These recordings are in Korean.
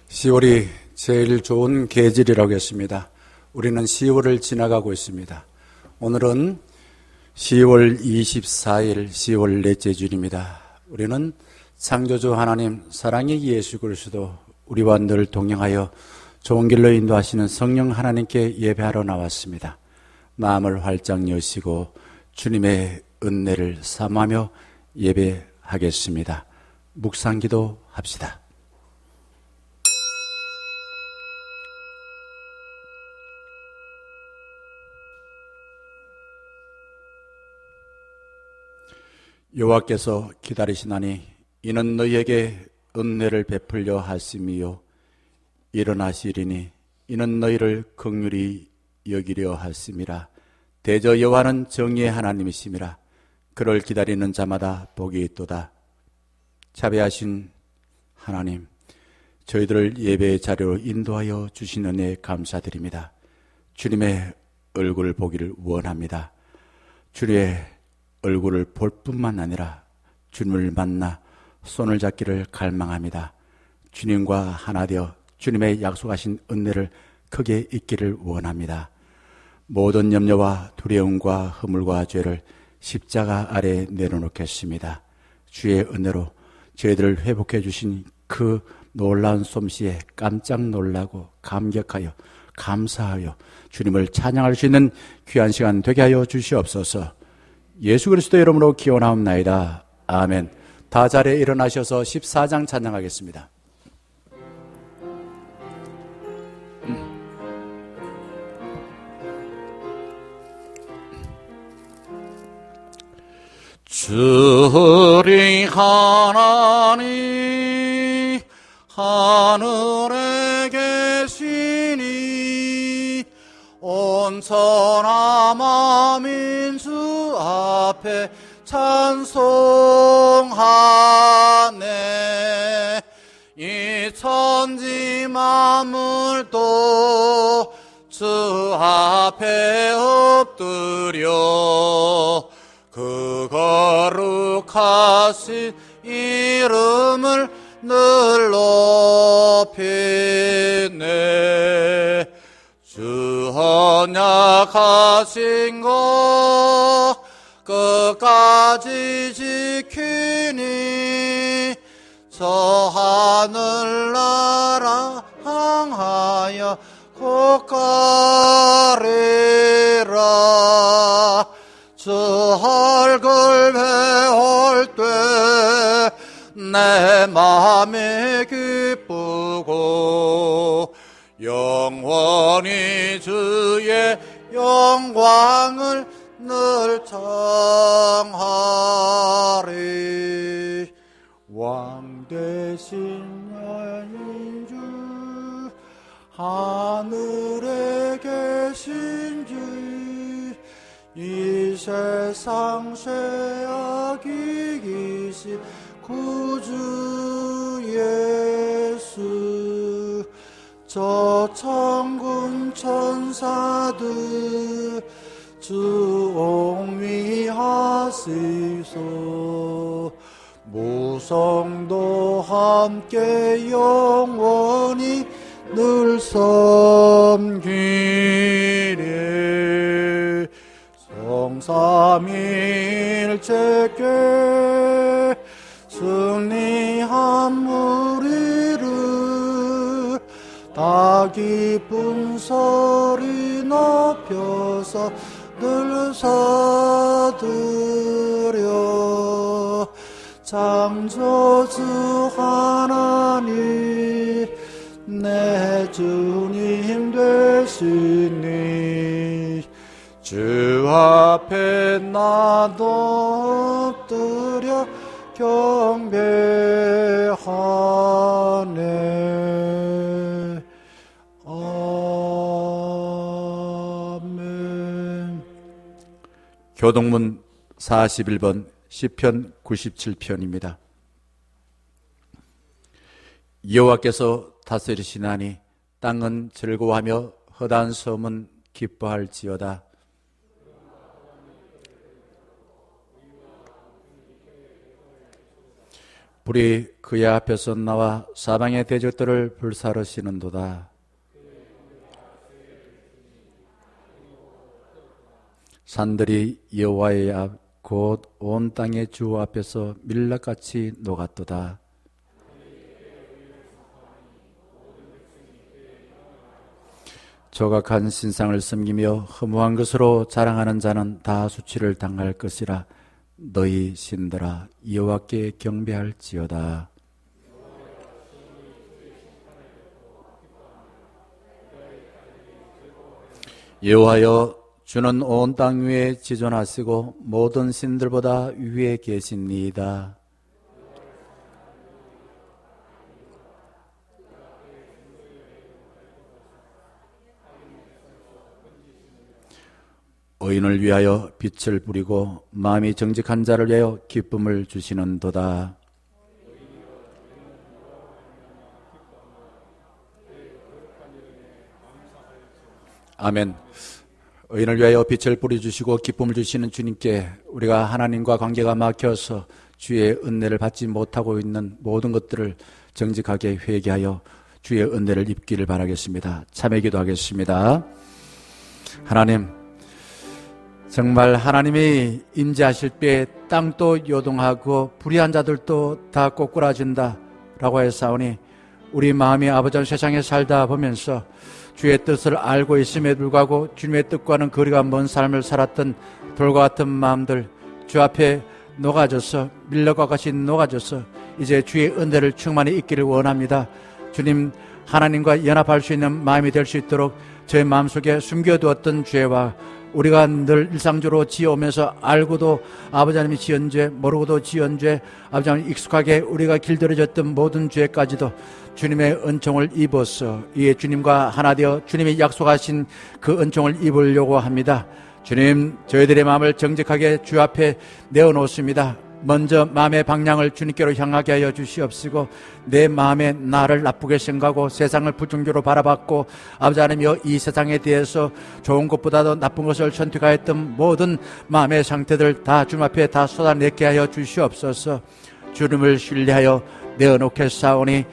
10월이 제일 좋은 계절이라고 했습니다. 우리는 10월을 지나가고 있습니다. 오늘은 10월 24일 10월 넷째 주일입니다. 우리는 창조주 하나님 사랑의 예수 그리스도 우리와 늘 동행하여 좋은 길로 인도하시는 성령 하나님께 예배하러 나왔습니다. 마음을 활짝 여시고 주님의 은혜를 삼하며 예배하겠습니다. 묵상기도 합시다. 여호와께서 기다리시나니 이는 너희에게 은혜를 베풀려 하심이요 일어나시리니 이는 너희를 긍휼히 여기려 하심이라. 대저 여호와는 정의의 하나님이심이라. 그를 기다리는 자마다 복이 있도다. 자비하신 하나님, 저희들을 예배의 자리로 인도하여 주신 은혜에 감사드립니다. 주님의 얼굴을 보기를 원합니다. 주님의 얼굴을 볼 뿐만 아니라 주님을 만나 손을 잡기를 갈망합니다. 주님과 하나 되어 주님의 약속하신 은혜를 크게 잊기를 원합니다. 모든 염려와 두려움과 허물과 죄를 십자가 아래 내려놓겠습니다. 주의 은혜로 저희들을 회복해 주신 그 놀라운 솜씨에 깜짝 놀라고 감격하여 감사하여 주님을 찬양할 수 있는 귀한 시간 되게 하여 주시옵소서. 예수 그리스도의 이름으로 기원하옵나이다. 아멘. 다 자리에 일어나셔서 14장 찬양하겠습니다. 주리 하나님 하늘에 계시니 온천하마 민수 앞에 찬송하네. 이 천지 만물도 주 앞에 엎드려 그 거룩하신 이름을 늘 높이네. 주 언약하신 것 끝까지 지키니 저 하늘나라 향하여 곧 가리라. 주 얼굴 배울 때 내 맘이 기쁘고 영원히 주의 영광을 늘 청하리. 왕 되신 나의 주 하늘에 계신 주 이 세상 죄악이 기신 구주 예수 저 천군 천사들 주 옹미하시소. 무성도 함께 영원히 늘 섬기리. 성삼일체께 승리한 우리를 다 기쁜 소리 높여서 늘 서드려. 창조주 하나님 내 주님 되시니 주 앞에 나도 엎드려 경배하네. 아멘. 교동문 41번 시편 97편입니다. 여호와께서 다스리시나니 땅은 즐거워하며 허다한 섬은 기뻐할지어다. 불이 그의 앞에서 나와 사방의 대적들을 불사르시는도다. 산들이 여호와의 앞 곧 온 땅의 주 앞에서 밀랍같이 녹았도다. 조각한 신상을 섬기며 허무한 것으로 자랑하는 자는 다 수치를 당할 것이라. 너희 신들아 여호와께 경배할지어다. 여호와여, 주는 온 땅 위에 지존하시고 모든 신들보다 위에 계십니다. 의인을 위하여 빛을 뿌리고 마음이 정직한 자를 위하여 기쁨을 주시는도다. 아멘. 의인을 위하여 빛을 뿌려주시고 기쁨을 주시는 주님께 우리가 하나님과 관계가 막혀서 주의 은혜를 받지 못하고 있는 모든 것들을 정직하게 회개하여 주의 은혜를 입기를 바라겠습니다. 참여 기도하겠습니다. 하나님, 정말 하나님이 임재하실 때 땅도 요동하고 불의한 자들도 다 꼬꾸라진다 라고 했사오니 우리 마음이 아버지 세상에 살다 보면서 주의 뜻을 알고 있음에도 불구하고 주님의 뜻과는 거리가 먼 삶을 살았던 돌과 같은 마음들 주 앞에 녹아져서 밀랍과 같이 녹아져서 이제 주의 은혜를 충만히 있기를 원합니다. 주님, 하나님과 연합할 수 있는 마음이 될 수 있도록 저의 마음속에 숨겨두었던 죄와 우리가 늘 일상적으로 지어오면서 알고도 아버지 하나님이 지은 죄, 모르고도 지은 죄, 아버지 하나님 익숙하게 우리가 길들여졌던 모든 죄까지도 주님의 은총을 입어서 이에 주님과 하나 되어 주님이 약속하신 그 은총을 입으려고 합니다. 주님, 저희들의 마음을 정직하게 주 앞에 내어놓습니다. 먼저 마음의 방향을 주님께로 향하게 하여 주시옵시고 내 마음에 나를 나쁘게 생각하고 세상을 부정적으로 바라봤고 아버지 하나님이여 이 세상에 대해서 좋은 것보다도 나쁜 것을 선택하였던 모든 마음의 상태들 다 주님 앞에 다 쏟아내게 하여 주시옵소서. 주님을 신뢰하여 내어놓겠사오니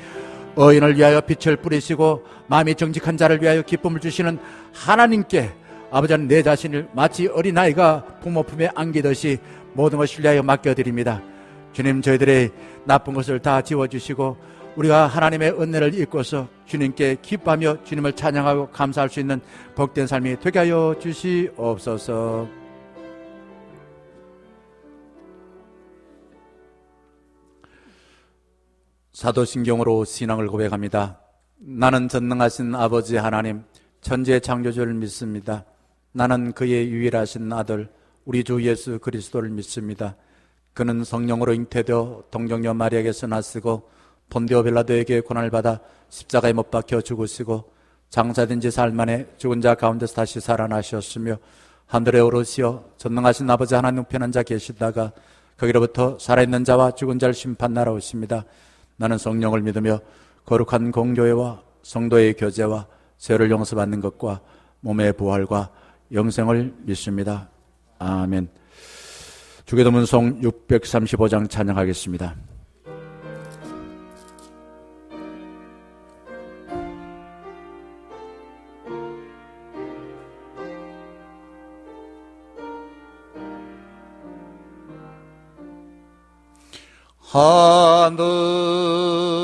의인을 위하여 빛을 뿌리시고 마음이 정직한 자를 위하여 기쁨을 주시는 하나님께 아버지 하나님 내 자신을 마치 어린아이가 부모 품에 안기듯이 모든 것을 신뢰하여 맡겨드립니다. 주님, 저희들의 나쁜 것을 다 지워주시고 우리가 하나님의 은혜를 입고서 주님께 기뻐하며 주님을 찬양하고 감사할 수 있는 복된 삶이 되게 하여 주시옵소서. 사도신경으로 신앙을 고백합니다. 나는 전능하신 아버지 하나님 천지의 창조주를 믿습니다. 나는 그의 유일하신 아들 우리 주 예수 그리스도를 믿습니다. 그는 성령으로 잉태되어 동정녀 마리아에게서 나시고 본디오 빌라도에게 고난을 받아 십자가에 못 박혀 죽으시고 장사된 지 사흘 만에 죽은 자 가운데서 다시 살아나셨으며 하늘에 오르시어 전능하신 아버지 하나님 우편한 자 계시다가 거기로부터 살아있는 자와 죽은 자를 심판하러 오십니다. 나는 성령을 믿으며 거룩한 공교회와 성도의 교제와 죄를 용서받는 것과 몸의 부활과 영생을 믿습니다. 아멘. 주기도문송 635장 찬양하겠습니다.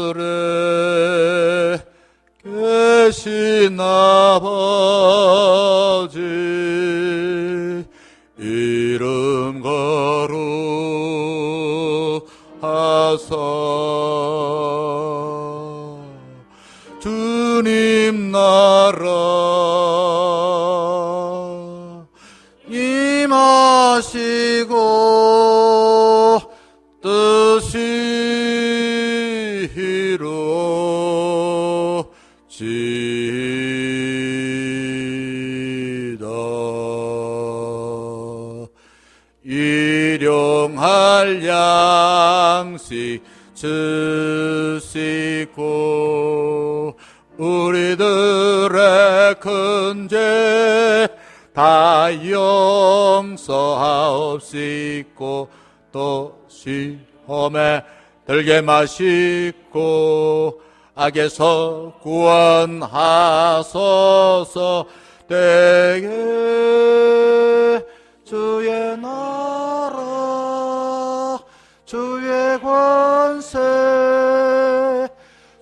하늘에 계신 아버지 이름 거룩하사 주님 나라 임하시고 뜻이 이루어지다. 일용할 양식 주시고 우리들의 큰 죄 다 용서하옵시고 또 시험에 들게 마시고 악에서 구원하소서. 때에 주의 나라 주의 권세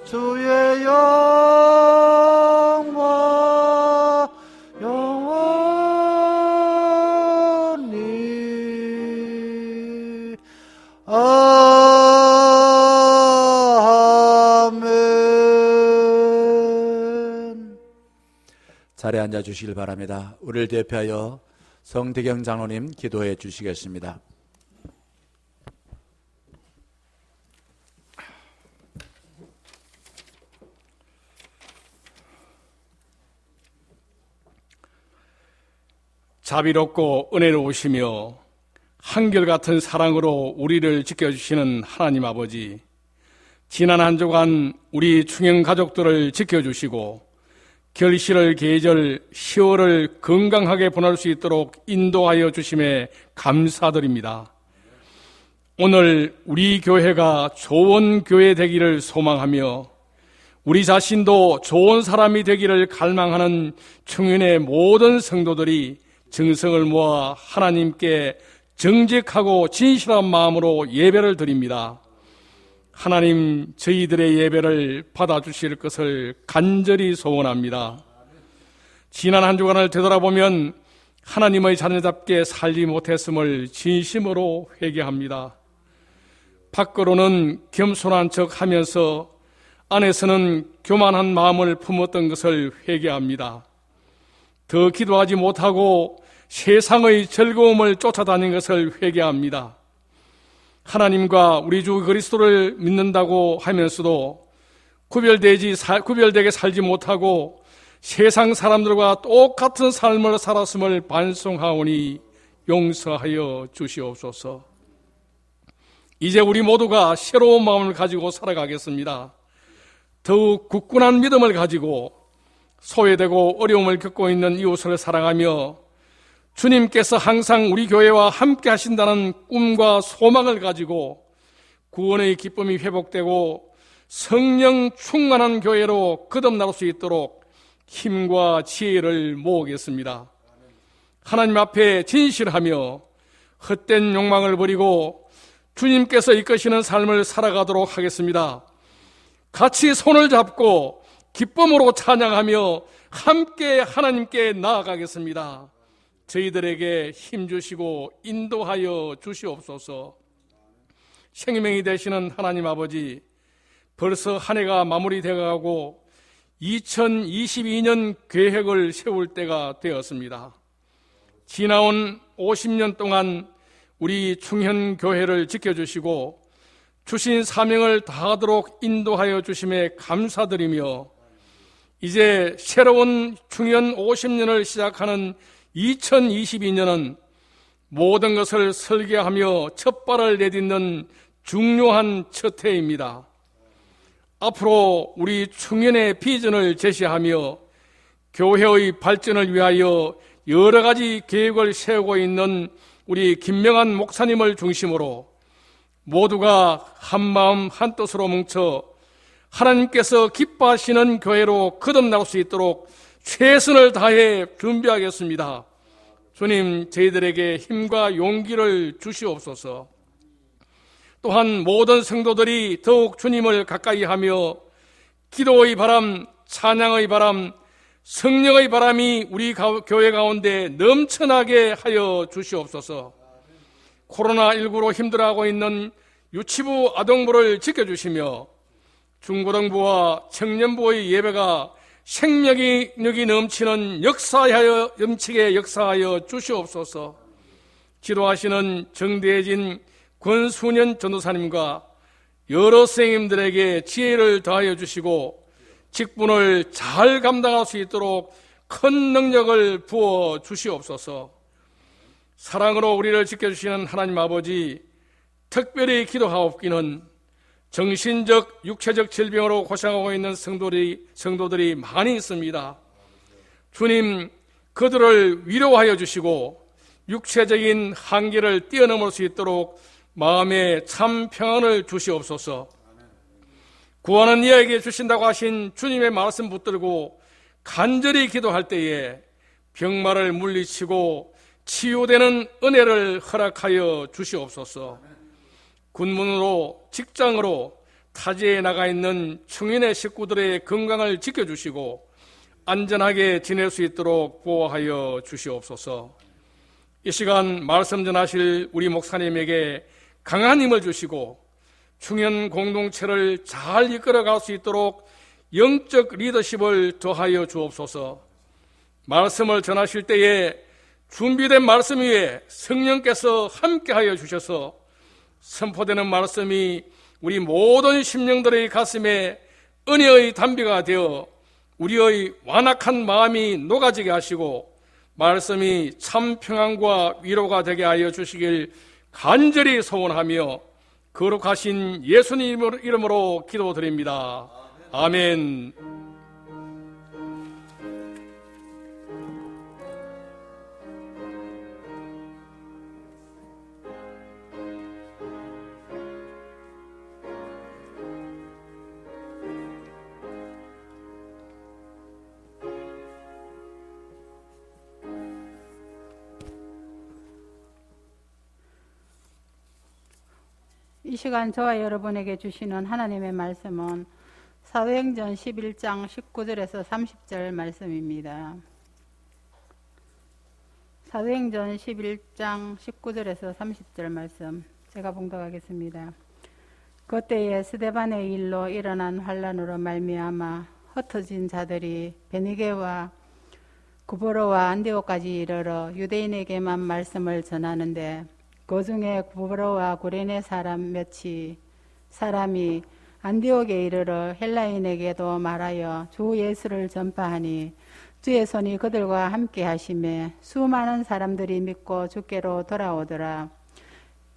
주의 영광 영원히 아멘. 자리에 앉아 주시길 바랍니다. 우리를 대표하여 성대경 장로님 기도해 주시겠습니다. 자비롭고 은혜로우시며 한결같은 사랑으로 우리를 지켜주시는 하나님 아버지, 지난 한 주간 우리 충영 가족들을 지켜주시고 결실을 계절 10월을 건강하게 보낼 수 있도록 인도하여 주심에 감사드립니다. 오늘 우리 교회가 좋은 교회 되기를 소망하며 우리 자신도 좋은 사람이 되기를 갈망하는 충현의 모든 성도들이 정성을 모아 하나님께 정직하고 진실한 마음으로 예배를 드립니다. 하나님, 저희들의 예배를 받아주실 것을 간절히 소원합니다. 지난 한 주간을 되돌아보면 하나님의 자녀답게 살지 못했음을 진심으로 회개합니다. 밖으로는 겸손한 척 하면서 안에서는 교만한 마음을 품었던 것을 회개합니다. 더 기도하지 못하고 세상의 즐거움을 쫓아다닌 것을 회개합니다. 하나님과 우리 주 그리스도를 믿는다고 하면서도 구별되게 살지 못하고 세상 사람들과 똑같은 삶을 살았음을 반성하오니 용서하여 주시옵소서. 이제 우리 모두가 새로운 마음을 가지고 살아가겠습니다. 더욱 굳건한 믿음을 가지고 소외되고 어려움을 겪고 있는 이웃을 사랑하며 주님께서 항상 우리 교회와 함께 하신다는 꿈과 소망을 가지고 구원의 기쁨이 회복되고 성령 충만한 교회로 거듭날 수 있도록 힘과 지혜를 모으겠습니다. 하나님 앞에 진실하며 헛된 욕망을 버리고 주님께서 이끄시는 삶을 살아가도록 하겠습니다. 같이 손을 잡고 기쁨으로 찬양하며 함께 하나님께 나아가겠습니다. 저희들에게 힘주시고 인도하여 주시옵소서. 생명이 되시는 하나님 아버지, 벌써 한 해가 마무리되어가고 2022년 계획을 세울 때가 되었습니다. 지나온 50년 동안 우리 충현교회를 지켜주시고 주신 사명을 다하도록 인도하여 주심에 감사드리며 이제 새로운 충현 50년을 시작하는 2022년은 모든 것을 설계하며 첫발을 내딛는 중요한 첫 해입니다. 앞으로 우리 충현의 비전을 제시하며 교회의 발전을 위하여 여러 가지 계획을 세우고 있는 우리 김명한 목사님을 중심으로 모두가 한마음 한뜻으로 뭉쳐 하나님께서 기뻐하시는 교회로 거듭날 수 있도록 최선을 다해 준비하겠습니다. 주님, 저희들에게 힘과 용기를 주시옵소서. 또한 모든 성도들이 더욱 주님을 가까이 하며 기도의 바람, 찬양의 바람, 성령의 바람이 우리 교회 가운데 넘쳐나게 하여 주시옵소서. 코로나19로 힘들어하고 있는 유치부 아동부를 지켜주시며 중고등부와 청년부의 예배가 생명력이 넘치는 넘치게 역사하여 주시옵소서. 지도하시는 정대진 권순현 전도사님과 여러 선생님들에게 지혜를 더하여 주시고 직분을 잘 감당할 수 있도록 큰 능력을 부어 주시옵소서. 사랑으로 우리를 지켜주시는 하나님 아버지, 특별히 기도하옵기는 정신적, 육체적 질병으로 고생하고 있는 성도들이 많이 있습니다. 주님, 그들을 위로하여 주시고 육체적인 한계를 뛰어넘을 수 있도록 마음에 참 평안을 주시옵소서. 구원은 이에게 주신다고 하신 주님의 말씀 붙들고 간절히 기도할 때에 병마를 물리치고 치유되는 은혜를 허락하여 주시옵소서. 군문으로, 직장으로, 타지에 나가 있는 충인의 식구들의 건강을 지켜주시고 안전하게 지낼 수 있도록 보호하여 주시옵소서. 이 시간 말씀 전하실 우리 목사님에게 강한 힘을 주시고 충현 공동체를 잘 이끌어갈 수 있도록 영적 리더십을 더하여 주옵소서. 말씀을 전하실 때에 준비된 말씀 위에 성령께서 함께하여 주셔서 선포되는 말씀이 우리 모든 심령들의 가슴에 은혜의 담비가 되어 우리의 완악한 마음이 녹아지게 하시고 말씀이 참 평안과 위로가 되게 하여 주시길 간절히 소원하며 거룩하신 예수님 이름으로 기도드립니다. 아멘. 이 시간 저와 여러분에게 주시는 하나님의 말씀은 사도행전 11장 19절에서 30절 말씀입니다. 사도행전 11장 19절에서 30절 말씀 제가 봉독하겠습니다. 그때에 스데반의 일로 일어난 환란으로 말미암아 흩어진 자들이 베니게와 구브로와 안디오까지 이르러 유대인에게만 말씀을 전하는데 그 중에 구브로와 구레네 사람 몇이 사람이 안디옥에 이르러 헬라인에게도 말하여 주 예수를 전파하니 주의 손이 그들과 함께 하심에 수많은 사람들이 믿고 주께로 돌아오더라.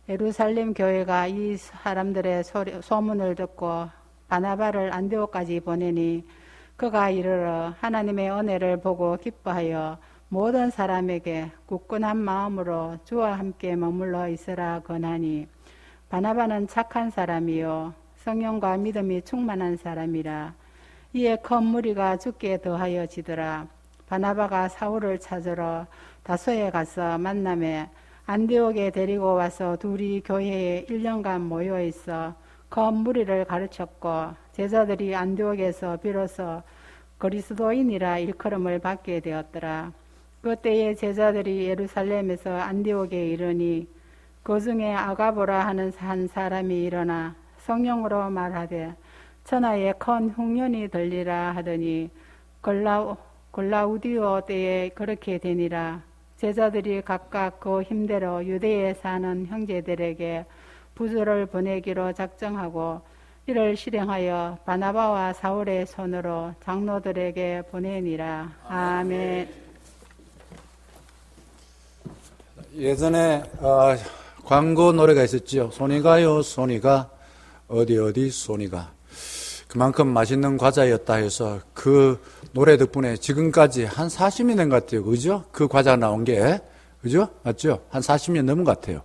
예루살렘 교회가 이 사람들의 소문을 듣고 바나바를 안디옥까지 보내니 그가 이르러 하나님의 은혜를 보고 기뻐하여 모든 사람에게 굳건한 마음으로 주와 함께 머물러 있으라 권하니 바나바는 착한 사람이요 성령과 믿음이 충만한 사람이라. 이에 큰 무리가 주께 더하여 지더라. 바나바가 사울을 찾으러 다소에 가서 만남에 안디옥에 데리고 와서 둘이 교회에 1년간 모여 있어 큰 무리를 가르쳤고 제자들이 안디옥에서 비로소 그리스도인이라 일컬음을 받게 되었더라. 그때에 제자들이 예루살렘에서 안디옥에 이르니 그 중에 아가보라 하는 한 사람이 일어나 성령으로 말하되 천하에 큰 흉년이 들리라 하더니 골라우디오 때에 그렇게 되니라. 제자들이 각각 그 힘대로 유대에 사는 형제들에게 부조를 보내기로 작정하고 이를 실행하여 바나바와 사울의 손으로 장로들에게 보내니라. 아멘. 예전에 광고 노래가 있었죠. 손이 가요 손이가 어디 손이가. 그만큼 맛있는 과자였다 해서 그 노래 덕분에 지금까지 한 40년 된 것 같아요. 그죠? 그 과자 나온 게. 그죠? 맞죠? 한 40년 넘은 것 같아요.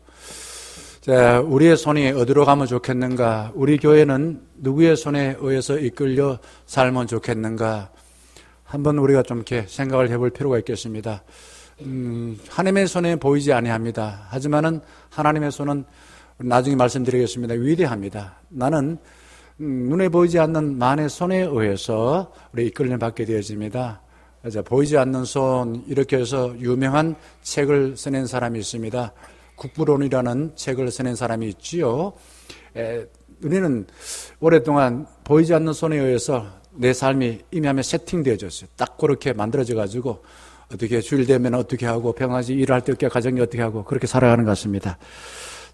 자, 우리의 손이 어디로 가면 좋겠는가? 우리 교회는 누구의 손에 의해서 이끌려 살면 좋겠는가? 한번 우리가 좀 이렇게 생각을 해볼 필요가 있겠습니다. 하나님의 손에 보이지 아니합니다. 하지만은 하나님의 손은 나중에 말씀드리겠습니다. 위대합니다. 나는 눈에 보이지 않는 만의 손에 의해서 우리 이끌림 받게 되어집니다. 보이지 않는 손 이렇게 해서 유명한 책을 써낸 사람이 있습니다. 국부론이라는 책을 써낸 사람이 있지요. 우리는 오랫동안 보이지 않는 손에 의해서 내 삶이 이미 하면 세팅되어졌어요. 딱 그렇게 만들어져 가지고 어떻게 주일 되면 어떻게 하고 평화지 일할 때 어떻게 가정이 어떻게 하고 그렇게 살아가는 것 같습니다.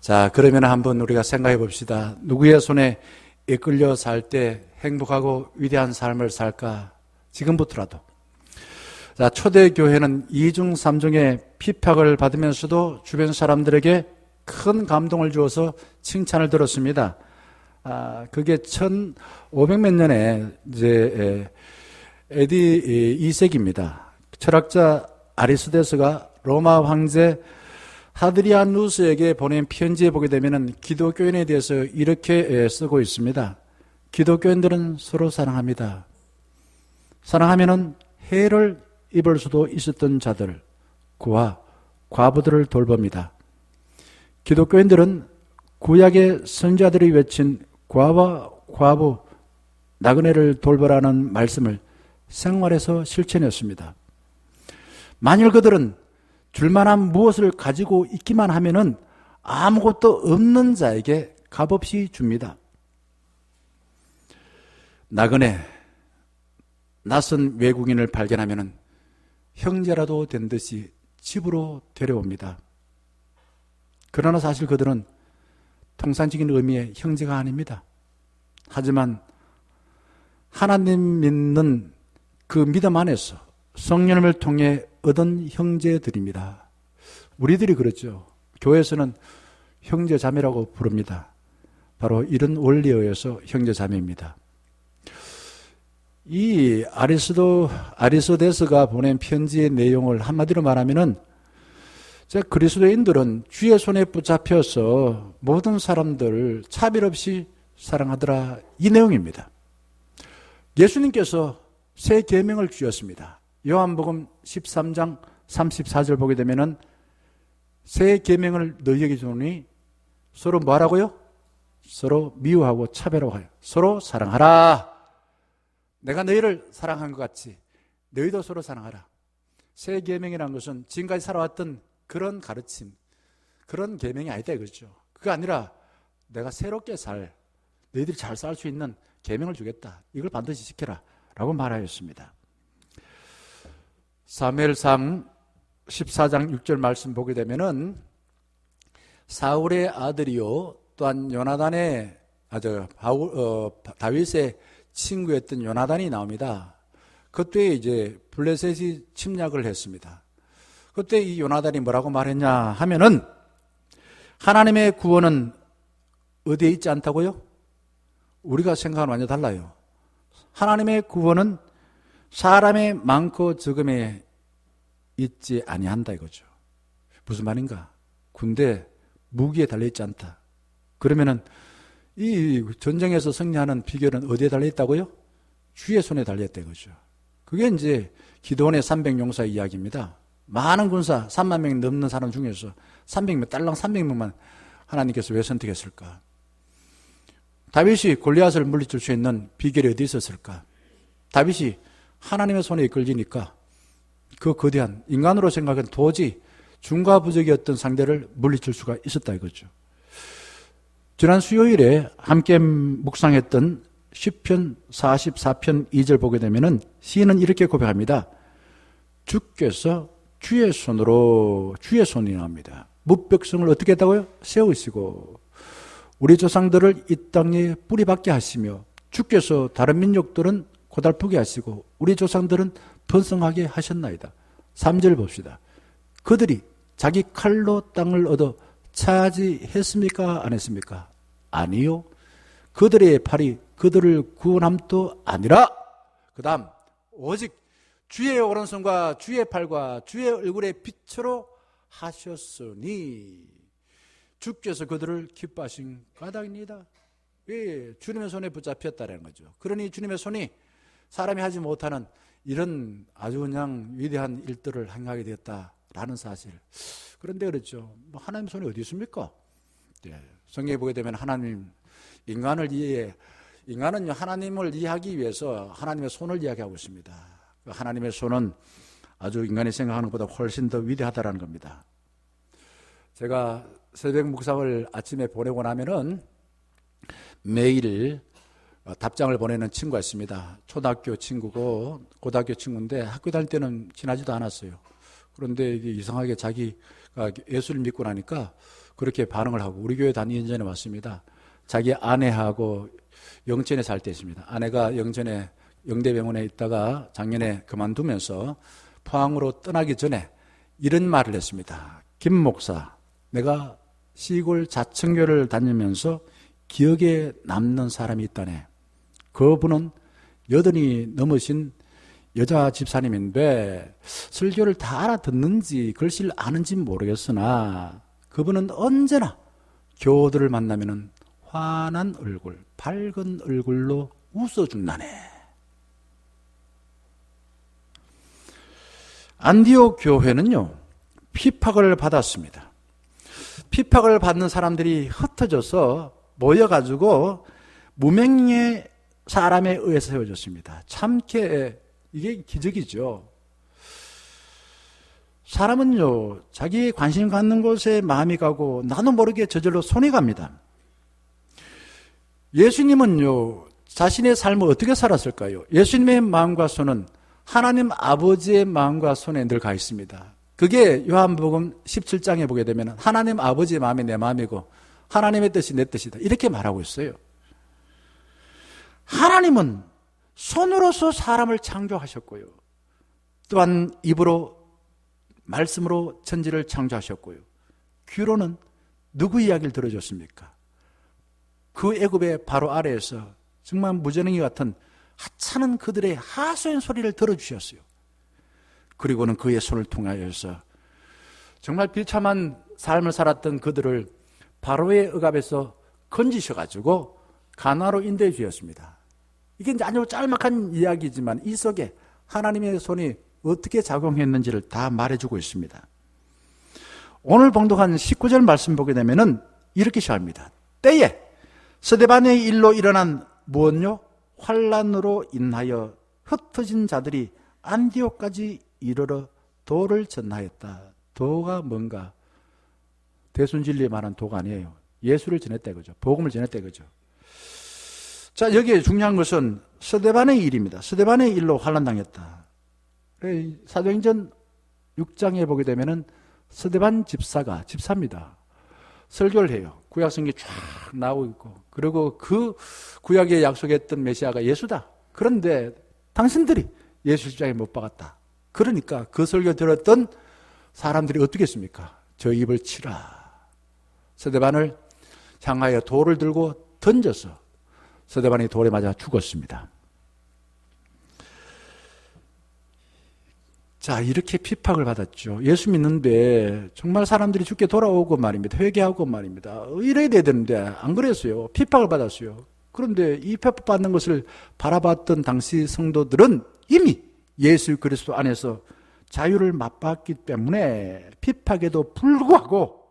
자, 그러면 한번 우리가 생각해 봅시다. 누구의 손에 이끌려 살 때 행복하고 위대한 삶을 살까? 지금부터라도. 자, 초대교회는 2중 3중의 피박을 받으면서도 주변 사람들에게 큰 감동을 주어서 칭찬을 들었습니다. 그게 1500몇 년에 이제 AD 2세기입니다. 철학자 아리스토텔레스가 로마 황제 하드리아누스에게 보낸 편지에 보게 되면 기독교인에 대해서 이렇게 쓰고 있습니다. 기독교인들은 서로 사랑합니다. 사랑하면은 해를 입을 수도 있었던 자들, 그와 과부들을 돌봅니다. 기독교인들은 구약의 선지자들이 외친 과와 과부, 나그네를 돌보라는 말씀을 생활에서 실천했습니다. 만일 그들은 줄만한 무엇을 가지고 있기만 하면은 아무것도 없는 자에게 값없이 줍니다. 나그네, 낯선 외국인을 발견하면은 형제라도 된 듯이 집으로 데려옵니다. 그러나 사실 그들은 통상적인 의미의 형제가 아닙니다. 하지만 하나님 믿는 그 믿음 안에서 성령님을 통해 얻은 형제들입니다. 우리들이 그렇죠. 교회에서는 형제 자매라고 부릅니다. 바로 이런 원리에 의해서 형제 자매입니다. 이 아리스토데스가 보낸 편지의 내용을 한마디로 말하면은 그리스도인들은 주의 손에 붙잡혀서 모든 사람들 차별 없이 사랑하더라, 이 내용입니다. 예수님께서 새 계명을 주셨습니다. 요한복음 13장 34절 보게 되면은 새 계명을 너희에게 주노니 서로 뭐하라고요? 서로 미워하고 차별하고 서로 사랑하라. 내가 너희를 사랑한 것 같이 너희도 서로 사랑하라. 새 계명이라는 것은 지금까지 살아왔던 그런 가르침, 그런 계명이 아니다 이거죠. 그게 아니라 내가 새롭게 너희들이 잘 살 수 있는 계명을 주겠다. 이걸 반드시 지켜라 라고 말하였습니다. 사무엘상 14장 6절 말씀 보게 되면은 사울의 아들이요 또한 요나단의 다윗의 친구였던 요나단이 나옵니다. 그때 이제 블레셋이 침략을 했습니다. 그때 이 요나단이 뭐라고 말했냐 하면은 하나님의 구원은 어디에 있지 않다고요? 우리가 생각하는 완전 달라요. 하나님의 구원은 사람의 많고 적음에 있지 아니한다 이거죠. 무슨 말인가? 군대 무기에 달려있지 않다. 그러면은 이 전쟁에서 승리하는 비결은 어디에 달려있다고요? 주의 손에 달려있다 이거죠. 그게 이제 기드온의 300용사의 이야기입니다. 많은 군사 3만 명이 넘는 사람 중에서 300명, 딸랑 300명만 하나님께서 왜 선택했을까? 다윗이 골리앗을 물리칠 수 있는 비결이 어디 있었을까? 다윗이 하나님의 손에 이끌리니까 그 거대한 인간으로 생각하기엔 도저히 중과부적이었던 상대를 물리칠 수가 있었다 이거죠. 지난 수요일에 함께 묵상했던 시편 44편 2절 보게 되면은 시인은 이렇게 고백합니다. 주께서 주의 손이 나옵니다. 무백성을 어떻게 했다고요? 세우시고 우리 조상들을 이 땅에 뿌리박게 하시며 주께서 다른 민족들은 고달프게 하시고 우리 조상들은 번성하게 하셨나이다. 3절 봅시다. 그들이 자기 칼로 땅을 얻어 차지했습니까? 안 했습니까? 아니요. 그들의 팔이 그들을 구원함도 아니라 그 다음 오직 주의 오른손과 주의 팔과 주의 얼굴의 빛으로 하셨으니 주께서 그들을 기뻐하신 까닭입니다. 왜? 주님의 손에 붙잡혔다는 거죠. 그러니 주님의 손이 사람이 하지 못하는 이런 아주 그냥 위대한 일들을 행하게 되었다라는 사실. 그런데 그렇죠. 하나님 손이 어디 있습니까? 성경에 보게 되면 인간은 하나님을 이해하기 위해서 하나님의 손을 이야기하고 있습니다. 하나님의 손은 아주 인간이 생각하는 것보다 훨씬 더 위대하다는 겁니다. 제가 새벽 묵상을 아침에 보내고 나면은 매일 답장을 보내는 친구가 있습니다. 초등학교 친구고 고등학교 친구인데 학교 다닐 때는 친하지도 않았어요. 그런데 이게 이상하게 자기가 예수를 믿고 나니까 그렇게 반응을 하고 우리 교회 단 2년 전에 왔습니다. 자기 아내하고 영천에 살 때 있습니다. 아내가 영천에 영대병원에 있다가 작년에 그만두면서 포항으로 떠나기 전에 이런 말을 했습니다. 김 목사, 내가 시골 자청교를 다니면서 기억에 남는 사람이 있다네. 그분은 80이 넘으신 여자 집사님인데 설교를 다 알아듣는지 글씨를 아는지 모르겠으나 그분은 언제나 교우들을 만나면은 환한 얼굴, 밝은 얼굴로 웃어준다네. 안디옥 교회는요, 핍박을 받았습니다. 핍박을 받는 사람들이 흩어져서 모여가지고 무명의 사람에 의해 세워졌습니다. 참게 이게 기적이죠. 사람은요, 자기 관심 갖는 곳에 마음이 가고 나도 모르게 저절로 손이 갑니다. 예수님은요, 자신의 삶을 어떻게 살았을까요? 예수님의 마음과 손은 하나님 아버지의 마음과 손에 늘 가 있습니다. 그게 요한복음 17장에 보게 되면 하나님 아버지의 마음이 내 마음이고 하나님의 뜻이 내 뜻이다, 이렇게 말하고 있어요. 하나님은 손으로서 사람을 창조하셨고요, 또한 입으로 말씀으로 천지를 창조하셨고요, 귀로는 누구 이야기를 들어줬습니까? 그 애굽의 바로 아래에서 정말 무전능이 같은 하찮은 그들의 하소연 소리를 들어주셨어요. 그리고는 그의 손을 통하여서 정말 비참한 삶을 살았던 그들을 바로의 억압에서 건지셔가지고 가나안으로 인도해 주셨습니다. 이게 이제 아주 짤막한 이야기지만 이 속에 하나님의 손이 어떻게 작용했는지를 다 말해주고 있습니다. 오늘 봉독한 19절 말씀 보게 되면은 이렇게 시작합니다. 때에 스데반의 일로 일어난 무엇요? 환란으로 인하여 흩어진 자들이 안디옥까지 이르러 도를 전하였다. 도가 뭔가? 대순진리에 말한 도가 아니에요. 예수를 전했다 이거죠. 복음을 전했다 이거죠. 자, 여기에 중요한 것은 스데반의 일입니다. 스데반의 일로 환란당했다. 사도행전 6장에 보게 되면은 스데반 집사입니다. 설교를 해요. 구약성경이 쫙 나오고 있고, 그리고 그 구약에 약속했던 메시아가 예수다. 그런데 당신들이 예수 십자가에 못 박았다. 그러니까 그 설교 들었던 사람들이 어떻게 했습니까? 저 입을 치라. 스데반을 향하여 돌을 들고 던져서 스데반이 돌에 맞아 죽었습니다. 자, 이렇게 핍박을 받았죠. 예수 믿는데 정말 사람들이 죽게 돌아오고 말입니다. 회개하고 말입니다. 이래야 되는데 안 그랬어요. 핍박을 받았어요. 그런데 이 핍박받는 것을 바라봤던 당시 성도들은 이미 예수 그리스도 안에서 자유를 맛봤기 때문에 핍박에도 불구하고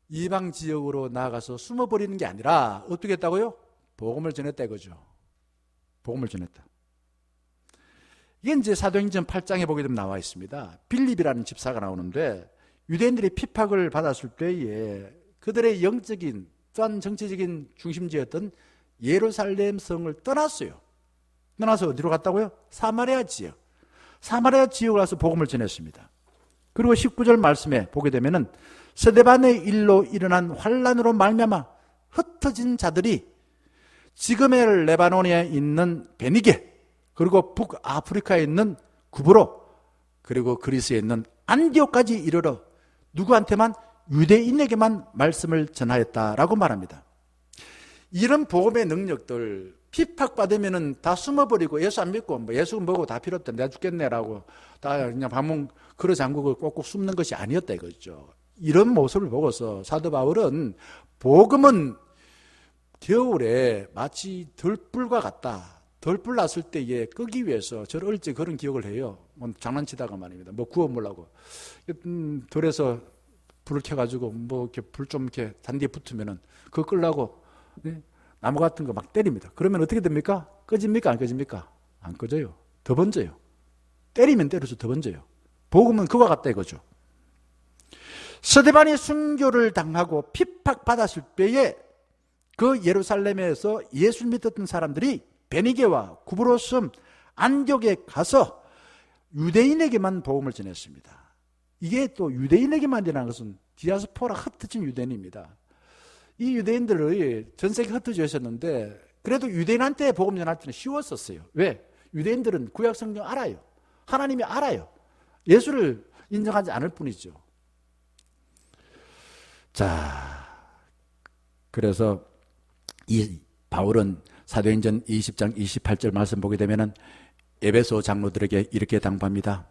이방 지역으로 나아가서 숨어버리는 게 아니라 어떻게 했다고요? 복음을 전했다 이거죠. 복음을 전했다. 이게 이제 사도행전 8장에 보게 되면 나와 있습니다. 빌립이라는 집사가 나오는데 유대인들이 핍박을 받았을 때에 그들의 영적인 또한 정치적인 중심지였던 예루살렘 성을 떠났어요. 떠나서 어디로 갔다고요? 사마리아 지역. 사마리아 지역을 가서 복음을 전했습니다. 그리고 19절 말씀에 보게 되면은 스데반의 일로 일어난 환란으로 말미암아 흩어진 자들이 지금의 레바논에 있는 베니게, 그리고 북아프리카에 있는 구브로, 그리고 그리스에 있는 안디옥까지 이르러 누구한테만? 유대인에게만 말씀을 전하였다라고 말합니다. 이런 복음의 능력들, 핍박받으면 다 숨어버리고 예수 안 믿고 뭐 예수 뭐고 다 필요 없다, 내가 죽겠네라고 다 그냥 방문 그러 잠그고 꼭꼭 숨는 것이 아니었다 이거죠. 이런 모습을 보고서 사도 바울은 복음은 겨울에 마치 들불과 같다. 덜불 났을 때에 끄기 위해서 저를 어릴 때 그런 기억을 해요. 뭐 장난치다가 말입니다. 뭐 구워 먹으려고 들에서 불을 켜가지고 뭐 이렇게 불 좀 이렇게 단디에 붙으면은 그거 끌려고 나무 같은 거 막 때립니다. 그러면 어떻게 됩니까? 꺼집니까? 안 꺼집니까? 안 꺼져요. 더 번져요. 때리면 때려서 더 번져요. 복음은 그와 같다 이거죠. 스데반이 순교를 당하고 핍박받았을 때에 그 예루살렘에서 예수 믿었던 사람들이 베니게와 구브로섬 안디옥에 가서 유대인에게만 복음을 전했습니다. 이게 또 유대인에게만 전하는 것은 디아스포라 흩어진 유대인입니다. 이 유대인들의 전 세계 흩어져 있었는데 그래도 유대인한테 복음 전할 때는 쉬웠었어요. 왜? 유대인들은 구약 성경 알아요. 하나님이 알아요. 예수를 인정하지 않을 뿐이죠. 자, 그래서 이 바울은 사도행전 20장 28절 말씀 보게 되면은 에베소 장로들에게 이렇게 당부합니다.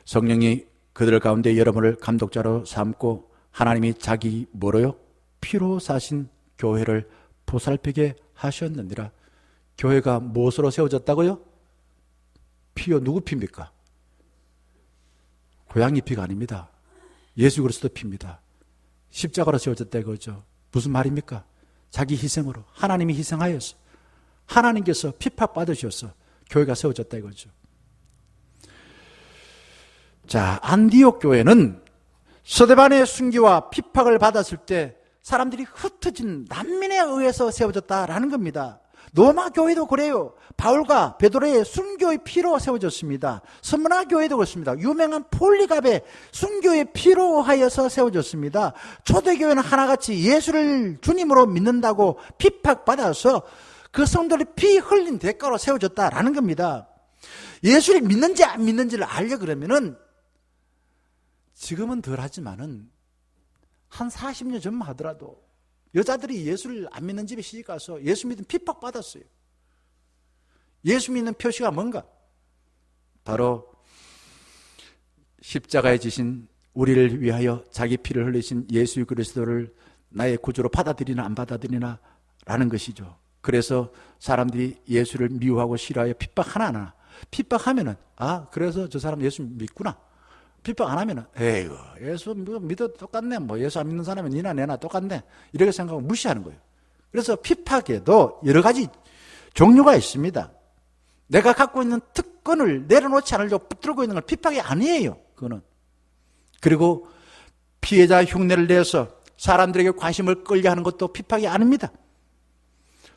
성령이 그들 가운데 여러분을 감독자로 삼고 하나님이 자기 뭐로요? 피로 사신 교회를 보살피게 하셨느니라. 교회가 무엇으로 세워졌다고요? 피요. 누구 피입니까? 고양이 피가 아닙니다. 예수 그리스도 피입니다. 십자가로 세워졌다 이거죠. 무슨 말입니까? 자기 희생으로 하나님이 희생하여서 하나님께서 핍박받으셔서 교회가 세워졌다 이거죠. 자, 안디옥 교회는 스데반의 순교와 핍박을 받았을 때 사람들이 흩어진 난민에 의해서 세워졌다라는 겁니다. 로마 교회도 그래요. 바울과 베드로의 순교의 피로 세워졌습니다. 스무나 교회도 그렇습니다. 유명한 폴리갑의 순교의 피로 하여서 세워졌습니다. 초대교회는 하나같이 예수를 주님으로 믿는다고 핍박받아서 그 성도들이 피 흘린 대가로 세워졌다라는 겁니다. 예수를 믿는지 안 믿는지를 알려 그러면은 지금은 덜 하지만은 한 40년 전만 하더라도 여자들이 예수를 안 믿는 집에 시집가서 예수 믿으면 핍박받았어요. 예수 믿는 표시가 뭔가? 바로 십자가에 지신 우리를 위하여 자기 피를 흘리신 예수 그리스도를 나의 구주로 받아들이나 안 받아들이나 라는 것이죠. 그래서 사람들이 예수를 미워하고 싫어하여 핍박 하나 핍박하면은 그래서 저 사람 예수 믿구나. 핍박 안 하면은 에이구 예수 믿어도 똑같네. 뭐 예수 안 믿는 사람은 니나 내나 똑같네. 이렇게 생각하고 무시하는 거예요. 그래서 핍박에도 여러 가지 종류가 있습니다. 내가 갖고 있는 특권을 내려놓지 않으려고 붙들고 있는 건 핍박이 아니에요. 그거는. 그리고 피해자 흉내를 내서 사람들에게 관심을 끌게 하는 것도 핍박이 아닙니다.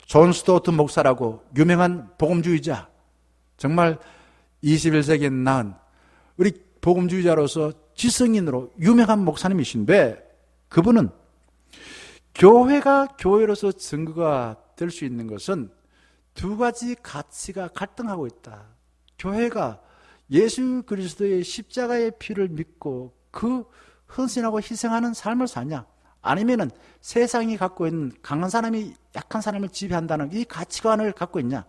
존 스토어트 목사라고 유명한 복음주의자, 정말 21세기에 낳은 우리 복음주의자로서 지성인으로 유명한 목사님이신데 그분은 교회가 교회로서 증거가 될 수 있는 것은 두 가지 가치가 갈등하고 있다. 교회가 예수 그리스도의 십자가의 피를 믿고 그 헌신하고 희생하는 삶을 사냐, 아니면은 세상이 갖고 있는 강한 사람이 약한 사람을 지배한다는 이 가치관을 갖고 있냐.